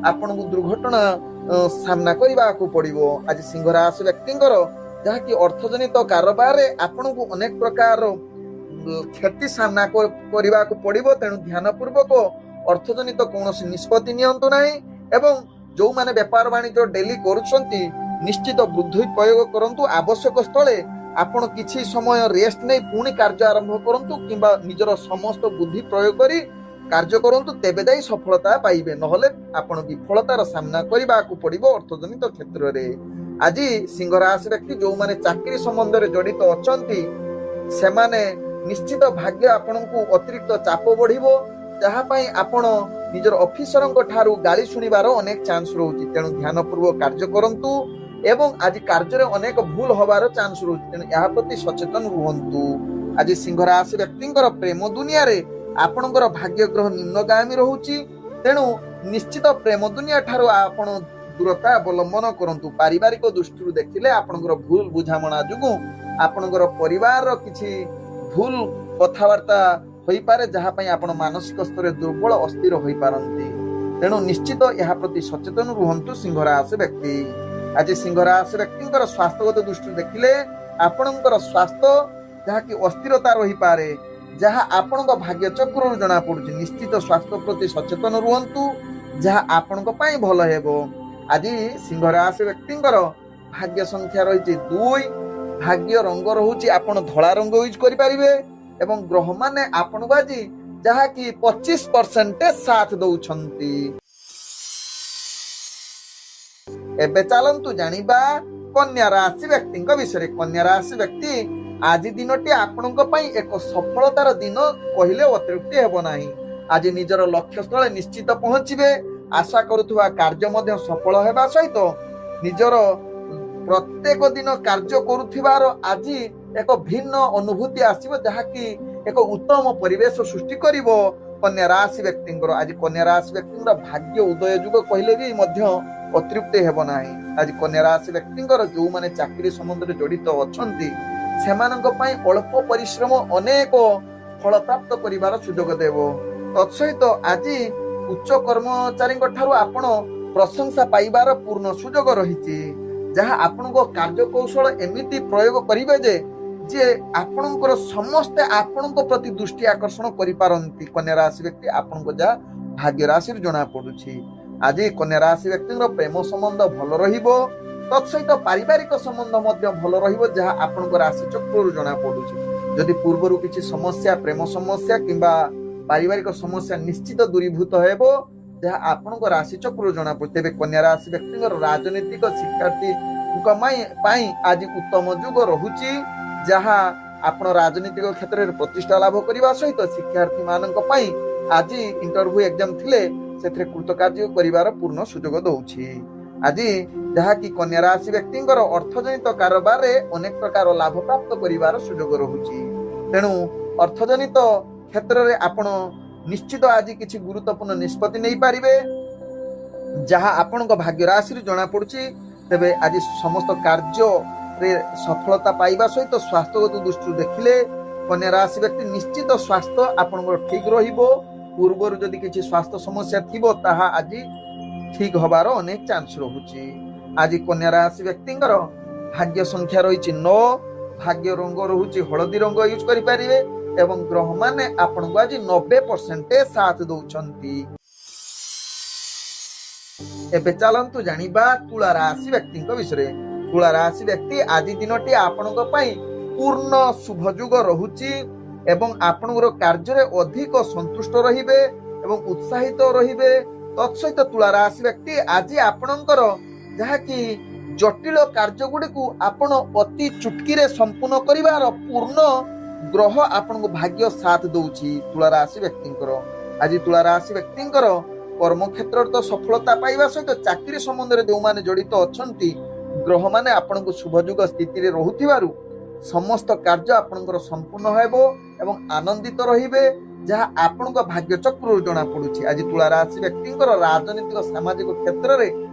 ଆପଣଙ୍କୁ ଦୁର୍ଘଟଣା ସାମ୍ନା କରିବାକୁ ପଡିବ। ଆଜି ସିଂହ ରାଶି ବ୍ୟକ୍ତିଙ୍କର ଯାହାକି ଅର୍ଥଜନିତ କାରବାରରେ ଆପଣଙ୍କୁ ଅନେକ ପ୍ରକାର କ୍ଷତି ସାମ୍ନା କରିବାକୁ ପଡିବ। ତେଣୁ ଧ୍ୟାନ ପୂର୍ବକ ଅର୍ଥଜନିତ କୌଣସି ନିଷ୍ପତ୍ତି ନିଅନ୍ତୁ ନାହିଁ ଏବଂ ଯେଉଁମାନେ ବେପାର ବାଣିଜ୍ୟ ଡେଲି କରୁଛନ୍ତି ନିଶ୍ଚିତ ବୁଦ୍ଧି ପ୍ରୟୋଗ କରନ୍ତୁ। ଆବଶ୍ୟକ ସ୍ଥଳେ ଆପଣ କିଛି ସମୟ ରେଷ୍ଟ ନେଇ ପୁଣି କାର୍ଯ୍ୟ ଆରମ୍ଭ କରନ୍ତୁ କିମ୍ବା ନିଜର ସମସ୍ତ ବୁଦ୍ଧି ପ୍ରୟୋଗ କରି କାର୍ଯ୍ୟ କରନ୍ତୁ, ତେବେ ଯାଇ ସଫଳତା ପାଇବେ, ନହେଲେ ଆପଣ ବିଫଳତାର ସାମ୍ନା କରିବାକୁ ପଡିବ ଅର୍ଥଜନିତ କ୍ଷେତ୍ରରେ। ଆଜି ସିଂହ ରାଶି ବ୍ୟକ୍ତି ଯେଉଁମାନେ ଚାକିରି ସମ୍ବନ୍ଧରେ ଜଡ଼ିତ ଅଛନ୍ତି ସେମାନେ ନିଶ୍ଚିତ ଭାଗ୍ୟ ଆପଣଙ୍କୁ ଅତିରିକ୍ତ ଚାପ ବଢିବ, ଯାହା ପାଇଁ ଆପଣ ନିଜର ଅଫିସରଙ୍କ ଠାରୁ ଗାଳି ଶୁଣିବାର ଅନେକ ଚାନ୍ସ ରହୁଛି। ତେଣୁ ଧ୍ୟାନ ପୂର୍ବକ କାର୍ଯ୍ୟ କରନ୍ତୁ ଏବଂ ଆଜି କାର୍ଯ୍ୟରେ ଅନେକ ଭୁଲ ହବାର ଚାନ୍ସ ରହୁଛି, ତେଣୁ ଏହା ପ୍ରତି ସଚେତନ ରୁହନ୍ତୁ। ଆଜି ସିଂହ ରାଶି ବ୍ୟକ୍ତିଙ୍କର ପ୍ରେମ ଦୁନିଆରେ ଆପଣଙ୍କର ଭାଗ୍ୟ ଗ୍ରହ ନିମ୍ନଗାମୀ ରହୁଛି, ତେଣୁ ନିଶ୍ଚିତ ପ୍ରେମ ଦୁନିଆ ଠାରୁ ଆପଣ ଦୂରତା ଅବଲମ୍ବନ କରନ୍ତୁ। ପାରିବାରିକ ଦୃଷ୍ଟିରୁ ଦେଖିଲେ ଆପଣଙ୍କର ଭୁଲ ବୁଝାମଣା ଯୋଗୁଁ ଆପଣଙ୍କର ପରିବାରର କିଛି ଭୁଲ କଥାବାର୍ତ୍ତା ହୋଇପାରେ, ଯାହା ପାଇଁ ଆପଣ ମାନସିକ ସ୍ତରରେ ଦୁର୍ବଳ ଅସ୍ଥିର ହୋଇପାରନ୍ତି। ତେଣୁ ନିଶ୍ଚିତ ଏହା ପ୍ରତି ସଚେତନ ରୁହନ୍ତୁ ସିଂହ ରାଶି ବ୍ୟକ୍ତି। ଆଜି ସିଂହ ରାଶି ବ୍ୟକ୍ତିଙ୍କର ସ୍ୱାସ୍ଥ୍ୟଗତ ଦୃଷ୍ଟିରୁ ଦେଖିଲେ ଆପଣଙ୍କର ସ୍ୱାସ୍ଥ୍ୟ ଯାହାକି ଅସ୍ଥିରତା ରହିପାରେ, ଯାହା ଆପଣଙ୍କ ଭାଗ୍ୟ ଚକ୍ରରୁ ଜଣା ପଡୁଛି। ନିଶ୍ଚିତ ସ୍ୱାସ୍ଥ୍ୟ ପ୍ରତି ସଚେତନ ରୁହନ୍ତୁ, ଯାହା ଆପଣଙ୍କ ପାଇଁ ଭଲ ହେବ। ଆଜି ସିଂହ ରାଶି ବ୍ୟକ୍ତିଙ୍କର ଭାଗ୍ୟ ସଂଖ୍ୟା ରହିଛି 2, ଭାଗ୍ୟ ରଙ୍ଗ ରହୁଛି ଆପଣ ଧଳା ରଙ୍ଗ ୟୁଜ କରିପାରିବେ ଏବଂ ଗ୍ରହମାନେ ଆପଣଙ୍କୁ ଆଜି ଯାହାକି 25% ସାଥ ଦଉଛନ୍ତି। ଏବେ ଚାଲନ୍ତୁ ଜାଣିବା କନ୍ୟା ରାଶି ବ୍ୟକ୍ତିଙ୍କ ବିଷୟରେ। କନ୍ୟା ରାଶି ବ୍ୟକ୍ତି ଆଜି ଦିନଟି ଆପଣଙ୍କ ପାଇଁ ଏକ ସଫଳତାର ଦିନ କହିଲେ ଅତ୍ୟୁକ୍ତି ହେବ ନାହିଁ। ଆଜି ନିଜର ଲକ୍ଷ୍ୟ ସ୍ଥଳେ ନିଶ୍ଚିତ ପହଞ୍ଚିବେ, ଆଶା କରୁଥିବା କାର୍ଯ୍ୟ ମଧ୍ୟ ସଫଳ ହେବା ସହିତ ନିଜର ପ୍ରତ୍ୟେକ ଦିନ କାର୍ଯ୍ୟ କରୁଥିବାର ଆଜି ଏକ ଭିନ୍ନ ଅନୁଭୂତି ଆସିବ, ଯାହାକି ଏକ ଉତ୍ତମ ପରିବେଶ ସୃଷ୍ଟି କରିବ କନ୍ୟା ରାଶି ବ୍ୟକ୍ତିଙ୍କର। ଆଜି କନ୍ୟା ରାଶି ବ୍ୟକ୍ତିଙ୍କର ଭାଗ୍ୟ ଉଦୟ ଯୁଗ କହିଲେ ବି ମଧ୍ୟ ଅତ୍ୟୁକ୍ତି ହେବ ନାହିଁ। ଆଜି କନ୍ୟା ରାଶି ବ୍ୟକ୍ତିଙ୍କର ଯେଉଁମାନେ ଚାକିରି ସମ୍ବନ୍ଧରେ ଜଡ଼ିତ ଅଛନ୍ତି ସେମାନଙ୍କ ପାଇଁ ଅଳ୍ପ ପରିଶ୍ରମ ଅନେକ ଫଳ ପ୍ରାପ୍ତ କରିବାର ସୁଯୋଗ ଦେବ। ତତ୍ସହିତ ଆଜି ଉଚ୍ଚ କର୍ମଚାରୀଙ୍କ ଠାରୁ ଆପଣ ପ୍ରଶଂସା ପାଇବାର ପୂର୍ଣ୍ଣ ସୁଯୋଗ ରହିଛି, ଯାହା ଆପଣଙ୍କ କାର୍ଯ୍ୟକୌଶଳ ଏମିତି ପ୍ରୟୋଗ କରିବେ ଯେ ଆପଣଙ୍କର ସମସ୍ତେ ଆପଣଙ୍କ ପ୍ରତି ଦୃଷ୍ଟି ଆକର୍ଷଣ କରିପାରନ୍ତି। କନ୍ୟା ରାଶି ବ୍ୟକ୍ତି ଆପଣଙ୍କ ଯାହା ଭାଗ୍ୟ ରାଶିରୁ ଜଣା ପଡୁଛି। ଆଜି କନ୍ୟା ରାଶି ବ୍ୟକ୍ତିଙ୍କର ପ୍ରେମ ସମ୍ବନ୍ଧ ଭଲ ରହିବ। ତତ୍ସହିତ ପାରିବାରିକ ସମ୍ବନ୍ଧ ମଧ୍ୟ ଭଲ ରହିବ, ଯାହା ଆପଣଙ୍କ ରାଶି ଚକ୍ରରୁ ଜଣା ପଡୁଛି। ଯଦି ପୂର୍ବରୁ କିଛି ସମସ୍ୟା, ପ୍ରେମ ସମସ୍ୟା କିମ୍ବା ପାରିବାରିକ ସମସ୍ୟା ନିଶ୍ଚିତ ଦୂରୀଭୂତ ହେବ, ଯାହା ଆପଣଙ୍କ ରାଶି ଚକ୍ରରୁ ଜଣା ପଡୁଛି। ତେବେ କନ୍ୟା ରାଶି ବ୍ୟକ୍ତିଙ୍କର ରାଜନୈତିକ ଶିକ୍ଷାର୍ଥୀଙ୍କ ପାଇଁ ଆଜି ଉତ୍ତମ ଯୁଗ ରହୁଛି, ଯାହା ଆପଣ ରାଜନୈତିକ କ୍ଷେତ୍ରରେ ପ୍ରତିଷ୍ଠା ଲାଭ କରିବା ସହିତ ଶିକ୍ଷାର୍ଥୀ ମାନଙ୍କ ପାଇଁ ଆଜି ଇଣ୍ଟରଭ୍ୟୁ ଏକ୍ଜାମ ଥିଲେ ସେଥିରେ କୃତକାର୍ଯ୍ୟ କରିବାର ପୂର୍ଣ୍ଣ ସୁଯୋଗ ଦଉଛି। ଆଜି ଯାହାକି କନ୍ୟା ରାଶି ବ୍ୟକ୍ତିଙ୍କର ଅର୍ଥଜନିତ କାରବାରରେ ଅନେକ ପ୍ରକାର ଲାଭ ପ୍ରାପ୍ତ କରିବାର ସୁଯୋଗ ରହୁଛି। ତେଣୁ ଅର୍ଥଜନିତ କ୍ଷେତ୍ରରେ ଆପଣ ନିଶ୍ଚିତ ଆଜି କିଛି ଗୁରୁତ୍ୱପୂର୍ଣ୍ଣ ନିଷ୍ପତ୍ତି ନେଇପାରିବେ, ଯାହା ଆପଣଙ୍କ ଭାଗ୍ୟ ରାଶିରୁ ଜଣା ପଡୁଛି। ତେବେ ଆଜି ସମସ୍ତ କାର୍ଯ୍ୟରେ ସଫଳତା ପାଇବା ସହିତ ସ୍ୱାସ୍ଥ୍ୟଗତ ଦୃଷ୍ଟିରୁ ଦେଖିଲେ କନ୍ୟା ରାଶି ବ୍ୟକ୍ତି ନିଶ୍ଚିତ ସ୍ୱାସ୍ଥ୍ୟ ଆପଣଙ୍କର ଠିକ ରହିବ। ପୂର୍ବରୁ ଯଦି କିଛି ସ୍ୱାସ୍ଥ୍ୟ ସମସ୍ୟା ଥିବ ତାହା ଆଜି ଠିକ ହବାର ଅନେକ ଚାନ୍ସ ରହୁଛି। ଆଜି କନ୍ୟା ରାଶି ବ୍ୟକ୍ତିଙ୍କର ଭାଗ୍ୟ ସଂଖ୍ୟା ରହିଛି 9, ଭାଗ୍ୟ ରଙ୍ଗ ରହୁଛି ହଳଦୀ ରଙ୍ଗ ୟୁଜ କରିପାରିବେ ଏବଂ ଗ୍ରହ ମାନେ ଆପଣଙ୍କୁ ଆଜି 90% ସାଥ ଦଉଛନ୍ତି। ଏବେ ଚାଲନ୍ତୁ ଜାଣିବା ତୁଳା ରାଶି ବ୍ୟକ୍ତିଙ୍କ ବିଷୟରେ। ତୁଳା ରାଶି ବ୍ୟକ୍ତି ଆଜି ଦିନଟି ଆପଣଙ୍କ ପାଇଁ ପୂର୍ଣ୍ଣ ଶୁଭ ଯୁଗ ରହୁଛି ଏବଂ ଆପଣଙ୍କର କାର୍ଯ୍ୟରେ ଅଧିକ ସନ୍ତୁଷ୍ଟ ରହିବେ ଏବଂ ଉତ୍ସାହିତ ରହିବେ। ତତ୍ସହିତ ତୁଳା ରାଶି ବ୍ୟକ୍ତି ଆଜି ଆପଣଙ୍କର ଯାହାକି ଜଟିଳ କାର୍ଯ୍ୟ ଗୁଡ଼ିକୁ ଆପଣ ଅତି ଚୁଟକିରେ ସମ୍ପୂର୍ଣ୍ଣ କରିବାର ପୂର୍ଣ୍ଣ ଗ୍ରହ ଆପଣଙ୍କୁ ଭାଗ୍ୟ ସାଥ ଦଉଛି। ତୁଳା ରାଶି ବ୍ୟକ୍ତିଙ୍କର ଆଜି ତୁଳା ରାଶି ବ୍ୟକ୍ତିଙ୍କର କର୍ମକ୍ଷେତ୍ରରେ ତ ସଫଳତା ପାଇବା ସହିତ ଚାକିରି ସମ୍ବନ୍ଧରେ ଯେଉଁମାନେ ଜଡିତ ଅଛନ୍ତି ଗ୍ରହ ମାନେ ଆପଣଙ୍କୁ ଶୁଭ ଯୁଗ ସ୍ଥିତିରେ ରହୁଥିବାରୁ ସମସ୍ତ କାର୍ଯ୍ୟ ଆପଣଙ୍କର ସମ୍ପୂର୍ଣ୍ଣ ହେବ ଏବଂ ଆନନ୍ଦିତ ରହିବେ, ଯାହା ଆପଣଙ୍କ ଭାଗ୍ୟ ଚକ୍ରରୁ ଜଣା ପଡୁଛି। ଆଜି ତୁଳା ରାଶି ବ୍ୟକ୍ତିଙ୍କର ରାଜନୈତିକ ସାମାଜିକ କ୍ଷେତ୍ରରେ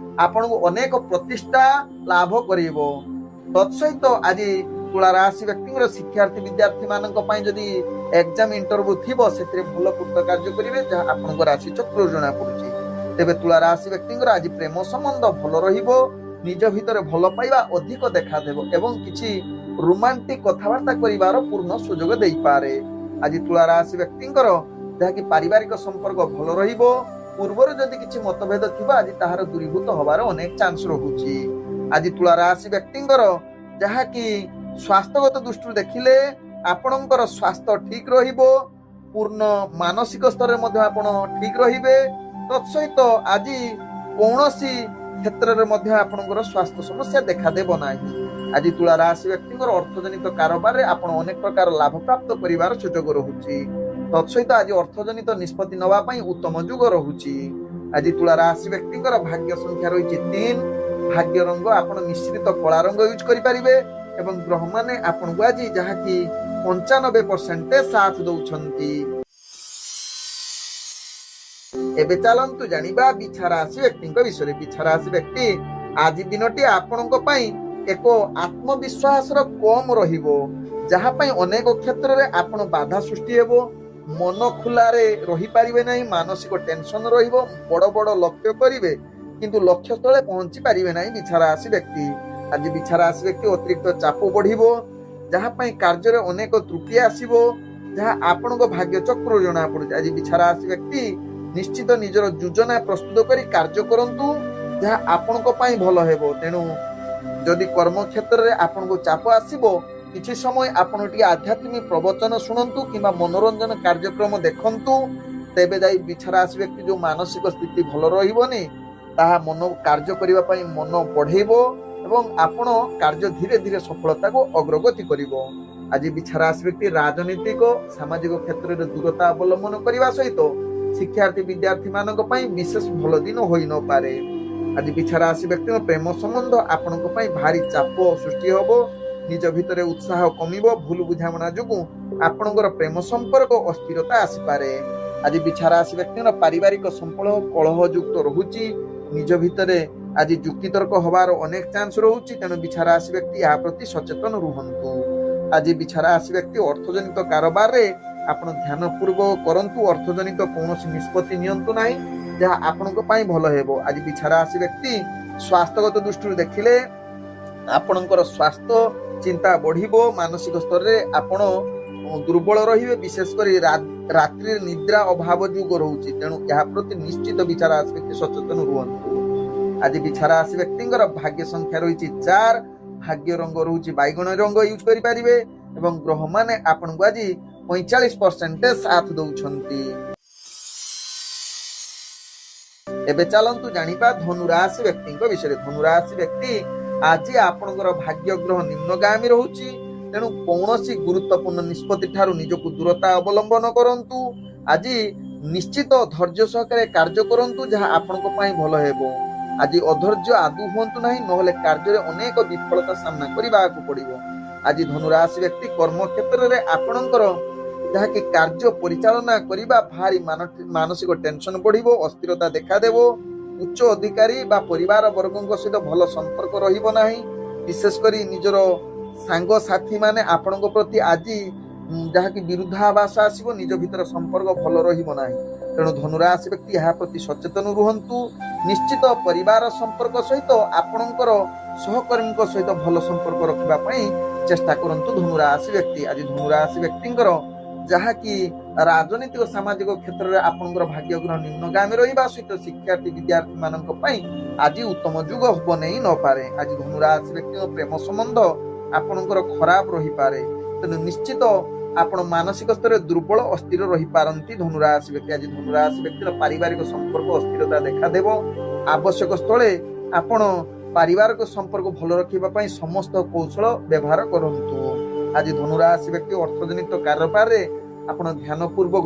ଆପଣଙ୍କୁ ଅନେକ ପ୍ରତିଷ୍ଠା ଲାଭ କରିବ। ତତ୍ସହିତ ଆଜି ତୁଳା ରାଶି ବ୍ୟକ୍ତିଙ୍କର ଶିକ୍ଷାର୍ଥୀ ବିଦ୍ୟାର୍ଥୀ ମାନଙ୍କ ପାଇଁ ଯଦି ଏକ୍ଜାମ ଇଣ୍ଟରଭ୍ୟୁ ଥିବ ସେଥିରେ ଭଲ କୃତକାର୍ଯ୍ୟ କରିବେ, ଯାହା ଆପଣଙ୍କ ରାଶି ଚକ୍ରରୁ ଜଣା ପଡୁଛି। ତେବେ ତୁଳା ରାଶି ବ୍ୟକ୍ତିଙ୍କର ଆଜି ପ୍ରେମ ସମ୍ବନ୍ଧ ଭଲ ରହିବ, ନିଜ ଭିତରେ ଭଲ ପାଇବା ଅଧିକ ଦେଖାଦେବ ଏବଂ କିଛି ରୋମାଣ୍ଟିକ କଥାବାର୍ତ୍ତା କରିବାର ପୂର୍ଣ୍ଣ ସୁଯୋଗ ଦେଇପାରେ। ଆଜି ତୁଳା ରାଶି ବ୍ୟକ୍ତିଙ୍କର ଯାହାକି ପାରିବାରିକ ସମ୍ପର୍କ ଭଲ ରହିବ। ପୂର୍ବରୁ ଯଦି କିଛି ମତଭେଦ ଥିବ ଆଜି ତାହାର ଦୂରୀଭୂତ ହବାର ଅନେକ ଚାନ୍ସ ରହୁଛି। ଆଜି ତୁଳା ରାଶି ବ୍ୟକ୍ତିଙ୍କର ଯାହାକି ସ୍ୱାସ୍ଥ୍ୟଗତ ଦୃଷ୍ଟିରୁ ଦେଖିଲେ ଆପଣଙ୍କର ସ୍ୱାସ୍ଥ୍ୟ ଠିକ ରହିବ, ପୂର୍ଣ୍ଣ ମାନସିକ ସ୍ତରରେ ମଧ୍ୟ ଆପଣ ଠିକ ରହିବେ। ତତ୍ସହିତ ଆଜି କୌଣସି କ୍ଷେତ୍ରରେ ମଧ୍ୟ ଆପଣଙ୍କର ସ୍ୱାସ୍ଥ୍ୟ ସମସ୍ୟା ଦେଖାଦେବ ନାହିଁ। ଆଜି ତୁଳା ରାଶି ବ୍ୟକ୍ତିଙ୍କର ଅର୍ଥଜନିତ କାରବାରରେ ଆପଣ ଅନେକ ପ୍ରକାର ଲାଭ ପ୍ରାପ୍ତ କରିବାର ସୁଯୋଗ ରହୁଛି। ତତ୍ସହିତ ଆଜି ଅର୍ଥଜନିତ ନିଷ୍ପତ୍ତି ନେବା ପାଇଁ ଉତ୍ତମ ଯୁଗ ରହୁଛି। ଆଜି ତୁଳା ରାଶି ବ୍ୟକ୍ତିଙ୍କର ଭାଗ୍ୟ ସଂଖ୍ୟା ରହିଛି 3, ଭାଗ୍ୟ ରଙ୍ଗ ଆପଣ ମିଶ୍ରିତ କଳା ରଙ୍ଗ ୟୁଜ କରିପାରିବେ ଏବଂ ଗ୍ରହ ମାନେ ଆପଣଙ୍କୁ ଆଜି ଯାହାକି 95% ସାଥ ଦଉଛନ୍ତି। ଏବେ ଚାଲନ୍ତୁ ଜାଣିବା ବିଛା ରାଶି ବ୍ୟକ୍ତିଙ୍କ ବିଷୟରେ। ବିଛା ରାଶି ବ୍ୟକ୍ତି ଆଜି ଦିନଟି ଆପଣଙ୍କ ପାଇଁ ଏକ ଆତ୍ମବିଶ୍ୱାସର କମ ରହିବ, ଯାହା ପାଇଁ ଅନେକ କ୍ଷେତ୍ରରେ ଆପଣ ବାଧା ସୃଷ୍ଟି ହେବ, ମନ ଖୋଲାରେ ରହିପାରିବେ ନାହିଁ, ମାନସିକ ଟେନସନ ରହିବ, ବଡ ବଡ ଲକ୍ଷ୍ୟ କରିବେ କିନ୍ତୁ ଲକ୍ଷ୍ୟ ସ୍ଥଳେ ପହଞ୍ଚି ପାରିବେ ନାହିଁ। ବିଛା ରାଶି ବ୍ୟକ୍ତି ଆଜି ବିଛା ରାଶି ବ୍ୟକ୍ତି ଅତିରିକ୍ତ ଚାପ ବଢିବ, ଯାହା ପାଇଁ କାର୍ଯ୍ୟରେ ଅନେକ ତ୍ରୁଟି ଆସିବ, ଯାହା ଆପଣଙ୍କ ଭାଗ୍ୟ ଚକ୍ରରୁ ଜଣା ପଡୁଛି। ଆଜି ବିଛା ରାଶି ବ୍ୟକ୍ତି ନିଶ୍ଚିତ ନିଜର ଯୋଜନା ପ୍ରସ୍ତୁତ କରି କାର୍ଯ୍ୟ କରନ୍ତୁ, ଯାହା ଆପଣଙ୍କ ପାଇଁ ଭଲ ହେବ। ତେଣୁ ଯଦି କର୍ମକ୍ଷେତ୍ରରେ ଆପଣଙ୍କୁ ଚାପ ଆସିବ କିଛି ସମୟ ଆପଣ ଟିକେ ଆଧ୍ୟାତ୍ମିକ ପ୍ରବଚନ ଶୁଣନ୍ତୁ କିମ୍ବା ମନୋରଞ୍ଜନ କାର୍ଯ୍ୟକ୍ରମ ଦେଖନ୍ତୁ, ତେବେ ଯାଇ ବିଛା ରାଶି ବ୍ୟକ୍ତି ଯୋଉ ମାନସିକ ସ୍ଥିତି ଭଲ ରହିବନି ତାହା ମନ କାର୍ଯ୍ୟ କରିବା ପାଇଁ ମନ ବଢେଇବ ଏବଂ ଆପଣ କାର୍ଯ୍ୟ ଧୀରେ ଧୀରେ ସଫଳତାକୁ ଅଗ୍ରଗତି କରିବ। ଆଜି ବିଛା ରାଶି ବ୍ୟକ୍ତି ରାଜନୈତିକ ସାମାଜିକ କ୍ଷେତ୍ରରେ ଦୂରତା ଅବଲମ୍ବନ କରିବା ସହିତ ଶିକ୍ଷାର୍ଥୀ ବିଦ୍ୟାର୍ଥୀ ମାନଙ୍କ ପାଇଁ ବିଶେଷ ଭଲ ଦିନ ହୋଇ ନପାରେ। ଆଜି ବିଛା ରାଶି ବ୍ୟକ୍ତିଙ୍କ ପ୍ରେମ ସମ୍ବନ୍ଧ ଆପଣଙ୍କ ପାଇଁ ଭାରି ଚାପ ସୃଷ୍ଟି ହବ, ନିଜ ଭିତରେ ଉତ୍ସାହ କମିବ, ଭୁଲ ବୁଝାମଣା ଯୋଗୁଁ ଆପଣଙ୍କର ପ୍ରେମ ସମ୍ପର୍କ ଅସ୍ଥିରତା ଆସିପାରେ। ଆଜି ବିଛା ରାଶି ବ୍ୟକ୍ତିଙ୍କର ପାରିବାରିକ ସମ୍ପର୍କ କଳହଯୁକ୍ତ ରହୁଛି, ନିଜ ଭିତରେ ଆଜି ଯୁକ୍ତିତର୍କ ହବାର ଅନେକ ଚାନ୍ସ ରହୁଛି, ତେଣୁ ବିଛା ରାଶି ବ୍ୟକ୍ତି ଏହା ପ୍ରତି ସଚେତନ ରୁହନ୍ତୁ। ଆଜି ବିଛା ରାଶି ବ୍ୟକ୍ତି ଅର୍ଥଜନିତ କାରବାରରେ ଆପଣ ଧ୍ୟାନ ପୂର୍ବକ କରନ୍ତୁ। ଅର୍ଥଜନିତ କୌଣସି ନିଷ୍ପତ୍ତି ନିଅନ୍ତୁ ନାହିଁ ଯାହା ଆପଣଙ୍କ ପାଇଁ ଭଲ ହେବ। ଆଜି ବିଛା ରାଶି ବ୍ୟକ୍ତି ସ୍ୱାସ୍ଥ୍ୟଗତ ଦୃଷ୍ଟିରୁ ଦେଖିଲେ ଆପଣଙ୍କର ସ୍ୱାସ୍ଥ୍ୟ ଚିନ୍ତା ବଢିବ। ମାନସିକ ସ୍ତରରେ ଆପଣ ଦୁର୍ବଳ ରହିବେ। ବିଶେଷ କରି ରାତ୍ରିରେ ନିଦ୍ରା ଅଭାବ ଯୋଗ ରହୁଛି, ତେଣୁ ଏହା ପ୍ରତି ନିଶ୍ଚିତ ବିଛା ରାଶି ବ୍ୟକ୍ତି ସଚେତନ ରୁହନ୍ତୁ। ଆଜି ବିଛା ରାଶି ବ୍ୟକ୍ତିଙ୍କର ଭାଗ୍ୟ ସଂଖ୍ୟା ରହିଛି 4, ଭାଗ୍ୟ ରଙ୍ଗ ରହୁଛି ବାଇଗଣ ରଙ୍ଗ ୟୁଜ କରିପାରିବେ ଏବଂ ଗ୍ରହମାନେ ଆପଣଙ୍କୁ ଆଜି 45% ସାଥ ଦଉଛନ୍ତି। ଏବେ ଚାଲନ୍ତୁ ଜାଣିବା ଧନୁ ରାଶି ବ୍ୟକ୍ତିଙ୍କ ବିଷୟରେ। ଧନୁ ରାଶି ବ୍ୟକ୍ତି ଆଜି ଆପଣଙ୍କର ଭାଗ୍ୟ ଗ୍ରହ ନିମ୍ନଗାମୀ ରହୁଛି, ତେଣୁ କୌଣସି ଗୁରୁତ୍ୱପୂର୍ଣ୍ଣ ନିଷ୍ପତ୍ତି ଠାରୁ ନିଜକୁ ଦୂରତା ଅବଲମ୍ବନ କରନ୍ତୁ। ଆଜି ନିଶ୍ଚିତ ଧୈର୍ଯ୍ୟ ସହକାରେ କାର୍ଯ୍ୟ କରନ୍ତୁ, ଯାହା ଆପଣଙ୍କ ପାଇଁ ଭଲ ହେବ। ଆଜି ଅଧୈର୍ଯ୍ୟ ଆଦୌ ହୁଅନ୍ତୁ ନାହିଁ, ନହେଲେ କାର୍ଯ୍ୟରେ ଅନେକ ବିଫଳତା ସାମ୍ନା କରିବାକୁ ପଡିବ। ଆଜି ଧନୁ ରାଶି ବ୍ୟକ୍ତି କର୍ମକ୍ଷେତ୍ରରେ ଆପଣଙ୍କର ଯାହାକି କାର୍ଯ୍ୟ ପରିଚାଳନା କରିବା ଭାରି ମାନସିକ ଟେନସନ ବଢିବ, ଅସ୍ଥିରତା ଦେଖାଦେବ। ଉଚ୍ଚ ଅଧିକାରୀ ବା ପରିବାର ବର୍ଗଙ୍କ ସହିତ ଭଲ ସମ୍ପର୍କ ରହିବ ନାହିଁ। ବିଶେଷ କରି ନିଜର ସାଙ୍ଗସାଥୀ ମାନେ ଆପଣଙ୍କ ପ୍ରତି ଆଜି ଯାହାକି ବିରୁଦ୍ଧାଭାସ ଆସିବ, ନିଜ ଭିତରେ ସମ୍ପର୍କ ଭଲ ରହିବ ନାହିଁ। ତେଣୁ ଧନୁ ରାଶି ବ୍ୟକ୍ତି ଏହା ପ୍ରତି ସଚେତନ ରୁହନ୍ତୁ। ନିଶ୍ଚିତ ପରିବାର ସମ୍ପର୍କ ସହିତ ଆପଣଙ୍କର ସହକର୍ମୀଙ୍କ ସହିତ ଭଲ ସମ୍ପର୍କ ରଖିବା ପାଇଁ ଚେଷ୍ଟା କରନ୍ତୁ ଧନୁ ରାଶି ବ୍ୟକ୍ତି। ଆଜି ଧନୁ ରାଶି ବ୍ୟକ୍ତିଙ୍କର ଯାହାକି ରାଜନୈତିକ ସାମାଜିକ କ୍ଷେତ୍ରରେ ଆପଣଙ୍କର ଭାଗ୍ୟ ଗ୍ରହ ନିମ୍ନଗାମୀ ରହିବା ସହିତ ଶିକ୍ଷାର୍ଥୀ ବିଦ୍ୟାର୍ଥୀ ମାନଙ୍କ ପାଇଁ ଆଜି ଉତ୍ତମ ଯୁଗ ବନେଇ ନପାରେ। ଆଜି ଧନୁ ରାଶି ବ୍ୟକ୍ତିଙ୍କ ପ୍ରେମ ସମ୍ବନ୍ଧ ଆପଣଙ୍କର ଖରାପ ରହିପାରେ, ତେଣୁ ନିଶ୍ଚିତ ଆପଣ ମାନସିକ ସ୍ତରରେ ଦୁର୍ବଳ ଅସ୍ଥିର ରହିପାରନ୍ତି ଧନୁ ରାଶି ବ୍ୟକ୍ତି। ଆଜି ଧନୁ ରାଶି ବ୍ୟକ୍ତିର ପାରିବାରିକ ସମ୍ପର୍କ ଅସ୍ଥିରତା ଦେଖାଦେବ। ଆବଶ୍ୟକ ସ୍ଥଳେ ଆପଣ ପାରିବାରିକ ସମ୍ପର୍କ ଭଲ ରଖିବା ପାଇଁ ସମସ୍ତ କୌଶଳ ବ୍ୟବହାର କରନ୍ତୁ। ଆଜି ଧନୁ ରାଶି ବ୍ୟକ୍ତି ଅର୍ଥଜନିତ କାରବାରରେ ଆପଣ ଧ୍ୟାନ ପୂର୍ବକ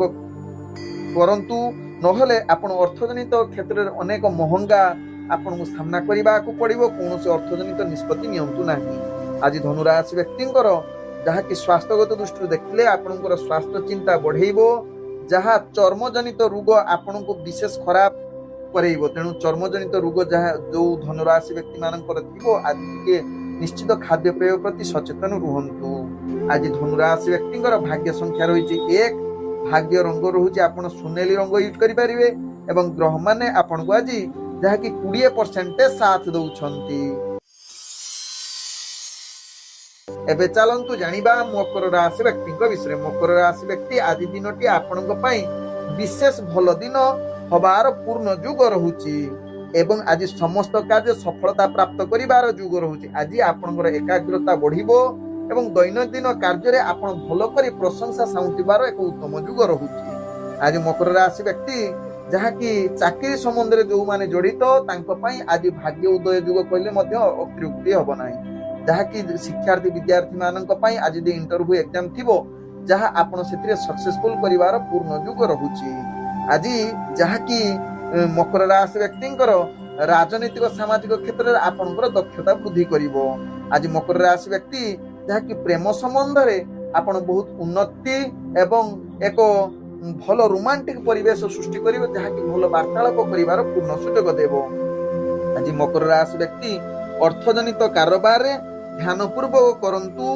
କରନ୍ତୁ, ନହେଲେ ଆପଣ ଅର୍ଥଜନିତ କ୍ଷେତ୍ରରେ ଅନେକ ମହଙ୍ଗା ଆପଣଙ୍କୁ ସାମ୍ନା କରିବାକୁ ପଡିବ। କୌଣସି ଅର୍ଥଜନିତ ନିଷ୍ପତ୍ତି ନିଅନ୍ତୁ ନାହିଁ। ଆଜି ଧନୁ ରାଶି ବ୍ୟକ୍ତିଙ୍କର ଯାହାକି ସ୍ୱାସ୍ଥ୍ୟଗତ ଦୃଷ୍ଟିରୁ ଦେଖିଲେ ଆପଣଙ୍କର ସ୍ୱାସ୍ଥ୍ୟ ଚିନ୍ତା ବଢେଇବ, ଯାହା ଚର୍ମଜନିତ ରୋଗ ଆପଣଙ୍କୁ ବିଶେଷ ଖରାପ କରେଇବ। ତେଣୁ ଚର୍ମଜନିତ ରୋଗ ଯାହା ଯୋଉ ଧନୁ ରାଶି ବ୍ୟକ୍ତି ମାନଙ୍କର ଥିବ, ଆଜି ଟିକେ ନିଶ୍ଚିତ ଖାଦ୍ୟପେୟ ପ୍ରତି ସଚେତନ ରୁହନ୍ତୁ। ଆଜି ଧନୁ ରାଶି ବ୍ୟକ୍ତିଙ୍କର ଭାଗ୍ୟ ସଂଖ୍ୟା ରହିଛି 1, ଭାଗ୍ୟ ରଙ୍ଗ ରହୁଛି ଆପଣ ସୁନେଲି ରଙ୍ଗ ୟୁଜ କରିପାରିବେ ଏବଂ ଗ୍ରହମାନେ ଆପଣଙ୍କୁ ଆଜି ଯାହାକି 20% ସାଥ ଦଉଛନ୍ତି। ଏବେ ଚାଲନ୍ତୁ ଜାଣିବା ମକର ରାଶି ବ୍ୟକ୍ତିଙ୍କ ବିଷୟରେ। ମକର ରାଶି ବ୍ୟକ୍ତି ଆଜି ଦିନଟି ଆପଣଙ୍କ ପାଇଁ ବିଶେଷ ଭଲ ଦିନ ହବାର ପୂର୍ଣ୍ଣ ଯୁଗ ରହୁଛି ଏବଂ ଆଜି ସମସ୍ତ କାର୍ଯ୍ୟ ସଫଳତା ପ୍ରାପ୍ତ କରିବାର ଯୁଗ ରହୁଛି। ଆଜି ଆପଣଙ୍କର ଏକାଗ୍ରତା ବଢିବ ଏବଂ ଦୈନନ୍ଦିନ କାର୍ଯ୍ୟରେ ଆପଣ ଭଲ କରି ପ୍ରଶଂସା ସାଉଁଟିବାର ଏକ ଉତ୍ତମ ଯୁଗ ରହୁଛି। ଆଜି ମକର ରାଶି ବ୍ୟକ୍ତି ଯାହାକି ଚାକିରି ସମ୍ବନ୍ଧରେ ଯୋଉମାନେ ଜଡିତ ତାଙ୍କ ପାଇଁ ଆଜି ଭାଗ୍ୟ ଉଦୟ ଯୁଗ କହିଲେ ମଧ୍ୟ ଅତ୍ୟୁକ୍ତି ହବ ନାହିଁ। ଯାହାକି ଶିକ୍ଷାର୍ଥୀ ବିଦ୍ୟାର୍ଥୀ ମାନଙ୍କ ପାଇଁ ଆଜି ଯଦି ଇଣ୍ଟରଭ୍ୟୁ ଏକ୍ଜାମ ଥିବ, ଯାହା ଆପଣ ସେଥିରେ ସକ୍ସେସଫୁଲ କରିବାର ପୂର୍ଣ୍ଣ ଯୁଗ ରହୁଛି। ଆଜି ଯାହାକି ମକର ରାଶି ବ୍ୟକ୍ତିଙ୍କର ରାଜନୈତିକ ସାମାଜିକ କ୍ଷେତ୍ରରେ ଆପଣଙ୍କର ଦକ୍ଷତା ବୃଦ୍ଧି କରିବ। ଆଜି ମକର ରାଶି ବ୍ୟକ୍ତି ଯାହାକି ପ୍ରେମ ସମ୍ବନ୍ଧରେ ଆପଣ ବହୁତ ଉନ୍ନତି ଏବଂ ଏକ ଭଲ ରୋମାଣ୍ଟିକ ପରିବେଶ ସୃଷ୍ଟି କରିବେ, ଯାହାକି ଭଲ ବାର୍ତ୍ତାଳାପ କରିବାର ପୂର୍ଣ୍ଣ ସୁଯୋଗ ଦେବ। ଆଜି ମକର ରାଶି ବ୍ୟକ୍ତି ଅର୍ଥଜନିତ କାରବାରରେ ଧ୍ୟାନ ପୂର୍ବକ କରନ୍ତୁ,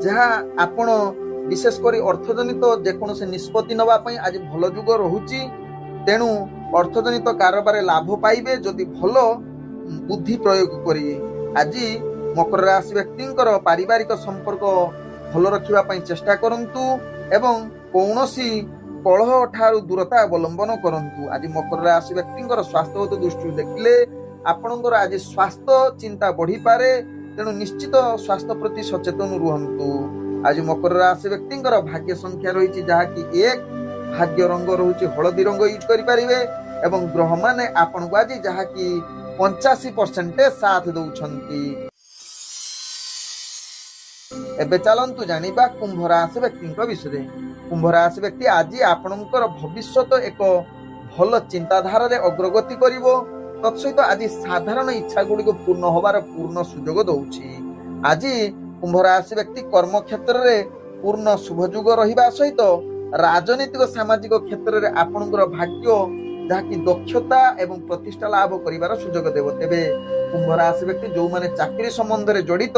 ଯାହା ଆପଣ ବିଶେଷ କରି ଅର୍ଥଜନିତ ଯେକୌଣସି ନିଷ୍ପତ୍ତି ନେବା ପାଇଁ ଆଜି ଭଲ ଯୁଗ ରହୁଛି। ତେଣୁ ଅର୍ଥଜନିତ କାରବାରରେ ଲାଭ ପାଇବେ ଯଦି ଭଲ ବୁଦ୍ଧି ପ୍ରୟୋଗ କରିବେ। ଆଜି ମକର ରାଶି ବ୍ୟକ୍ତିଙ୍କର ପାରିବାରିକ ସମ୍ପର୍କ ଭଲ ରଖିବା ପାଇଁ ଚେଷ୍ଟା କରନ୍ତୁ ଏବଂ କୌଣସି କଳହ ଠାରୁ ଦୂରତା ଅବଲମ୍ବନ କରନ୍ତୁ। ଆଜି ମକର ରାଶି ବ୍ୟକ୍ତିଙ୍କର ସ୍ୱାସ୍ଥ୍ୟଗତ ଦୃଷ୍ଟିରୁ ଦେଖିଲେ ଆପଣଙ୍କର ଆଜି ସ୍ୱାସ୍ଥ୍ୟ ଚିନ୍ତା ବଢିପାରେ, ତେଣୁ ନିଶ୍ଚିତ ସ୍ୱାସ୍ଥ୍ୟ ପ୍ରତି ସଚେତନ ରୁହନ୍ତୁ। ଆଜି ମକର ରାଶି ବ୍ୟକ୍ତିଙ୍କର ଭାଗ୍ୟ ସଂଖ୍ୟା ରହିଛି ଯାହାକି 1, ଭାଗ୍ୟ ରଙ୍ଗ ରହୁଛି ହଳଦୀ ରଙ୍ଗ ୟୁଜ କରିପାରିବେ ଏବଂ ଗ୍ରହମାନେ ଆପଣଙ୍କୁ ଆଜି ଯାହାକି 85% ସାଥ ଦଉଛନ୍ତି। ଏବେ ଚାଲନ୍ତୁ ଜାଣିବା କୁମ୍ଭ ରାଶି ବ୍ୟକ୍ତିଙ୍କ ବିଷୟରେ। କୁମ୍ଭ ରାଶି ବ୍ୟକ୍ତି ଆଜି ଆପଣଙ୍କର ଭବିଷ୍ୟତ ଏକ ଭଲ ଚିନ୍ତାଧାରାରେ ଅଗ୍ରଗତି କରିବ। ତତ୍ସହିତ ଆଜି ସାଧାରଣ ଇଚ୍ଛା ଗୁଡିକ ପୂର୍ଣ୍ଣ ହବାର ପୂର୍ଣ୍ଣ ସୁଯୋଗ ଦଉଛି। ଆଜି କୁମ୍ଭ ରାଶି ବ୍ୟକ୍ତି କର୍ମ କ୍ଷେତ୍ରରେ ପୂର୍ଣ୍ଣ ଶୁଭ ଯୁଗ ରହିବା ସହିତ ରାଜନୈତିକ ସାମାଜିକ କ୍ଷେତ୍ରରେ ଆପଣଙ୍କର ଭାଗ୍ୟ ଯାହାକି ଦକ୍ଷତା ଏବଂ ପ୍ରତିଷ୍ଠା ଲାଭ କରିବାର ସୁଯୋଗ ଦେବ। ତେବେ କୁମ୍ଭ ରାଶି ବ୍ୟକ୍ତି ଯୋଉମାନେ ଚାକିରି ସମ୍ବନ୍ଧରେ ଜଡିତ,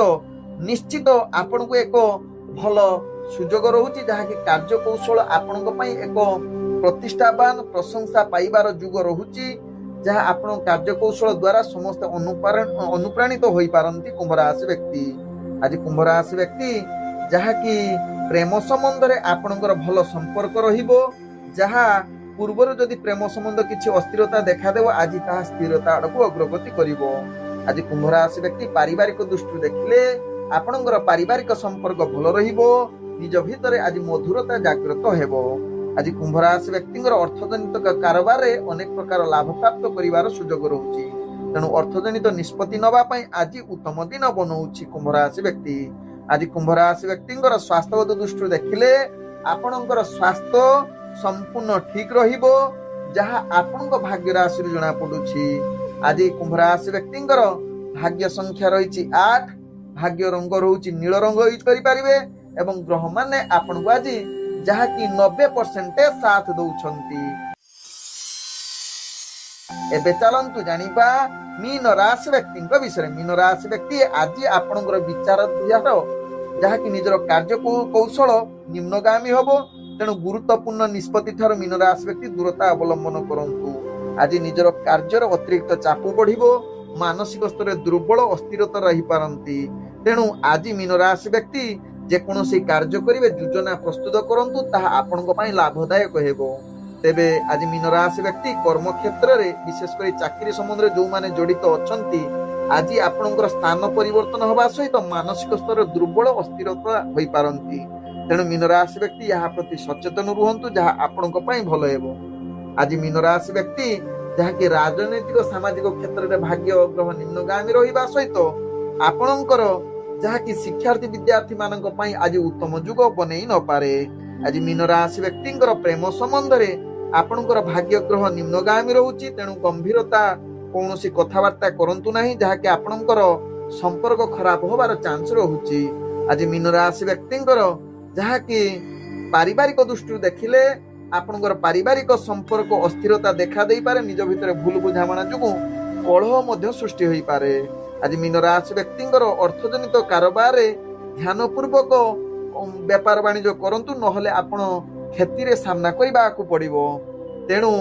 ନିଶ୍ଚିତ ଆପଣଙ୍କୁ ଏକ ଭଲ ସୁଯୋଗ ରହୁଛି, ଯାହାକି କାର୍ଯ୍ୟକୌଶଳ ଆପଣଙ୍କ ପାଇଁ ଏକ ପ୍ରତିଷ୍ଠାବାନ ପ୍ରଶଂସା ପାଇବାର ଯୁଗ ରହୁଛି, ଯାହା ଆପଣଙ୍କ କାର୍ଯ୍ୟକୌଶଳ ଦ୍ୱାରା ସମସ୍ତେ ଅନୁପ୍ରାଣିତ ହୋଇପାରନ୍ତି। କୁମ୍ଭ ରାଶି ବ୍ୟକ୍ତି, ଆଜି କୁମ୍ଭ ରାଶି ବ୍ୟକ୍ତି ଯାହାକି ପ୍ରେମ ସମ୍ବନ୍ଧରେ ଆପଣଙ୍କର ଭଲ ସମ୍ପର୍କ ରହିବ, ଯାହା ପୂର୍ବରୁ ଯଦି ପ୍ରେମ ସମ୍ବନ୍ଧ କିଛି ଅସ୍ଥିରତା ଦେଖାଦେବ, ଆଜି ତାହା ସ୍ଥିରତା ଆଡ଼କୁ ଅଗ୍ରଗତି କରିବ। ଆଜି କୁମ୍ଭ ରାଶି ବ୍ୟକ୍ତି ପାରିବାରିକ ଦୃଷ୍ଟିରୁ ଦେଖିଲେ ଆପଣଙ୍କର ପାରିବାରିକ ସମ୍ପର୍କ ଭଲ ରହିବ, ନିଜ ଭିତରେ ଆଜି ମଧୁରତା ଜାଗ୍ରତ ହେବ। ଆଜି କୁମ୍ଭ ରାଶି ବ୍ୟକ୍ତିଙ୍କର ଅର୍ଥଜନିତ କାରବାରରେ ଅନେକ ପ୍ରକାର ଲାଭ ପ୍ରାପ୍ତ କରିବାର ସୁଯୋଗ ରହୁଛି, ତେଣୁ ଅର୍ଥଜନିତ ନିଷ୍ପତ୍ତି ନେବା ପାଇଁ ଆଜି ଉତ୍ତମ ଦିନ ବନଉଛି କୁମ୍ଭ ରାଶି ବ୍ୟକ୍ତି। ଆଜି କୁମ୍ଭ ରାଶି ବ୍ୟକ୍ତିଙ୍କର ସ୍ୱାସ୍ଥ୍ୟଗତ ଦୃଷ୍ଟିରୁ ଦେଖିଲେ ଆପଣଙ୍କର ସ୍ୱାସ୍ଥ୍ୟ ସମ୍ପୂର୍ଣ୍ଣ ଠିକ ରହିବ, ଯାହା ଆପଣଙ୍କ ଭାଗ୍ୟ ରାଶିରୁ ଜଣା ପଡୁଛି। ଆଜି କୁମ୍ଭ ରାଶି ବ୍ୟକ୍ତିଙ୍କର ଭାଗ୍ୟ ସଂଖ୍ୟା ରହିଛି 8, ଭାଗ୍ୟ ରଙ୍ଗ ରହୁଛି ନୀଳ ରଙ୍ଗ ୟୁଜ କରିପାରିବେ, ଏବଂ ଗ୍ରହ ମାନେ ଆପଣଙ୍କୁ ଆଜି ଯାହାକି 90% ସାଥ ଦଉଛନ୍ତି। ଏବେ ଚାଲନ୍ତୁ ଜାଣିବା ମୀନ ରାଶି ବ୍ୟକ୍ତିଙ୍କ ବିଷୟରେ। ମୀନ ରାଶି ବ୍ୟକ୍ତି ଆଜି ଆପଣଙ୍କର ବିଚାର ଧାରା ଯାହାକି ନିଜର କାର୍ଯ୍ୟ କୌଶଳ ନିମ୍ନଗାମୀ ହବ, ତେଣୁ ଗୁରୁତ୍ୱପୂର୍ଣ୍ଣ ନିଷ୍ପତ୍ତି ଠାରୁ ମୀନ ରାଶି ବ୍ୟକ୍ତି ଦୂରତା ଅବଲମ୍ବନ କରନ୍ତୁ। ଆଜି ନିଜର କାର୍ଯ୍ୟର ଅତିରିକ୍ତ ଚାପ ବଢିବ, ମାନସିକ ସ୍ତରରେ ଦୁର୍ବଳ ଅସ୍ଥିରତା ରହିପାରନ୍ତି, ତେଣୁ ଆଜି ମୀନ ରାଶି ବ୍ୟକ୍ତି ଯେକୌଣସି କାର୍ଯ୍ୟ କରିବେ ଯୋଜନା ପ୍ରସ୍ତୁତ କରନ୍ତୁ, ତାହା ଆପଣଙ୍କ ପାଇଁ ଲାଭଦାୟକ ହେବ। ତେବେ ଆଜି ମୀନ ରାଶି ବ୍ୟକ୍ତି କର୍ମ କ୍ଷେତ୍ରରେ ବିଶେଷ କରି ଚାକିରି ସମ୍ବନ୍ଧରେ ଯୋଉମାନେ ଜଡିତ ଅଛନ୍ତି, ଆଜି ଆପଣଙ୍କର ସ୍ଥାନ ପରିବର୍ତ୍ତନ ହେବା ସହିତ ମାନସିକ ସ୍ତରରେ ଦୁର୍ବଳ ଅସ୍ଥିରତା ହୋଇପାରନ୍ତି, ତେଣୁ ମୀନ ରାଶି ବ୍ୟକ୍ତି ଏହା ପ୍ରତି ସଚେତନ ରୁହନ୍ତୁ, ଯାହା ଆପଣଙ୍କ ପାଇଁ ଭଲ ହେବ। ଆଜି ମୀନ ରାଶି ବ୍ୟକ୍ତି ଯାହାକି ରାଜନୈତିକ ସାମାଜିକ କ୍ଷେତ୍ରରେ ଭାଗ୍ୟ ଗ୍ରହ ନିମ୍ନଗାମୀ ରହିବା ସହିତ ଆପଣଙ୍କର ଯାହାକି ଶିକ୍ଷାର୍ଥୀ ବିଦ୍ୟାର୍ଥୀ ମାନଙ୍କ ପାଇଁ ଆଜି ଉତ୍ତମ ଯୁଗ ବନେଇ ନପାରେ। ଆଜି ମୀନ ରାଶି ବ୍ୟକ୍ତିଙ୍କର ପ୍ରେମ ସମ୍ବନ୍ଧରେ ଆପଣଙ୍କର ଭାଗ୍ୟ ଗ୍ରହ ନିମ୍ନଗାମୀ ରହୁଛି, ତେଣୁ ଗମ୍ଭୀରତା କୌଣସି କଥାବାର୍ତ୍ତା କରନ୍ତୁ ନାହିଁ, ଯାହାକି ଆପଣଙ୍କର ସମ୍ପର୍କ ଖରାପ ହବାର ଚାନ୍ସ ରହୁଛି। ଆଜି ମୀନ ରାଶି ବ୍ୟକ୍ତିଙ୍କର ଯାହାକି ପାରିବାରିକ ଦୃଷ୍ଟିରୁ ଦେଖିଲେ ଆପଣଙ୍କର ପାରିବାରିକ ସମ୍ପର୍କ ଅସ୍ଥିରତା ଦେଖା ଦେଇପାରେ, ନିଜ ଭିତରେ ଭୁଲ ବୁଝାମଣା ଯୋଗୁଁ କଳହ ମଧ୍ୟ ସୃଷ୍ଟି ହୋଇପାରେ। ଆଜି ମୀନ ରାଶି ବ୍ୟକ୍ତିଙ୍କର ଅର୍ଥଜନିତ କାରବାରରେ ଧ୍ୟାନ ପୂର୍ବକ ବେପାର ବାଣିଜ୍ୟ କରନ୍ତୁ, ନହେଲେ ଆପଣ କ୍ଷତିରେ ସାମ୍ନା କରିବାକୁ ପଡିବ। ତେଣୁ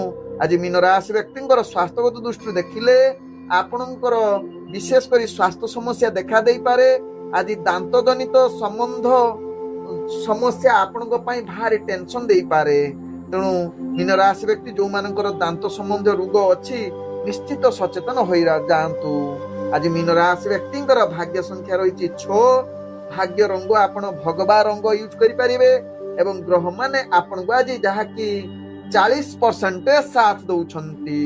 ଆଜି ମୀନ ରାଶି ବ୍ୟକ୍ତିଙ୍କର ସ୍ୱାସ୍ଥ୍ୟଗତ ଦୃଷ୍ଟିରୁ ଦେଖିଲେ ଆପଣଙ୍କର ବିଶେଷ କରି ସ୍ୱାସ୍ଥ୍ୟ ସମସ୍ୟା ଦେଖା ଦେଇପାରେ। ଆଜି ଦାନ୍ତ ଜନିତ ସମ୍ବନ୍ଧ ସମସ୍ୟା ଆପଣଙ୍କ ପାଇଁ ଭାରି ଟେନସନ ଦେଇପାରେ, ତେଣୁ ମୀନ ରାଶି ବ୍ୟକ୍ତି ଯୋଉମାନଙ୍କର ଦାନ୍ତ ସମ୍ବନ୍ଧ ରୋଗ ଅଛି ନିଶ୍ଚିତ ସଚେତନ ହୋଇ ଯାଆନ୍ତୁ। ଆଜି ମୀନ ରାଶି ବ୍ୟକ୍ତିଙ୍କର ଭାଗ୍ୟ ସଂଖ୍ୟା ରହିଛି 6, ଭାଗ୍ୟ ରଙ୍ଗ ଆପଣ ଭଗବା ରଙ୍ଗ ୟୁଜ କରିପାରିବେ, ଏବଂ ଗ୍ରହ ମାନେ ଆପଣଙ୍କୁ ଆଜି ଯାହାକି 40% ସାଥ ଦଉଛନ୍ତି।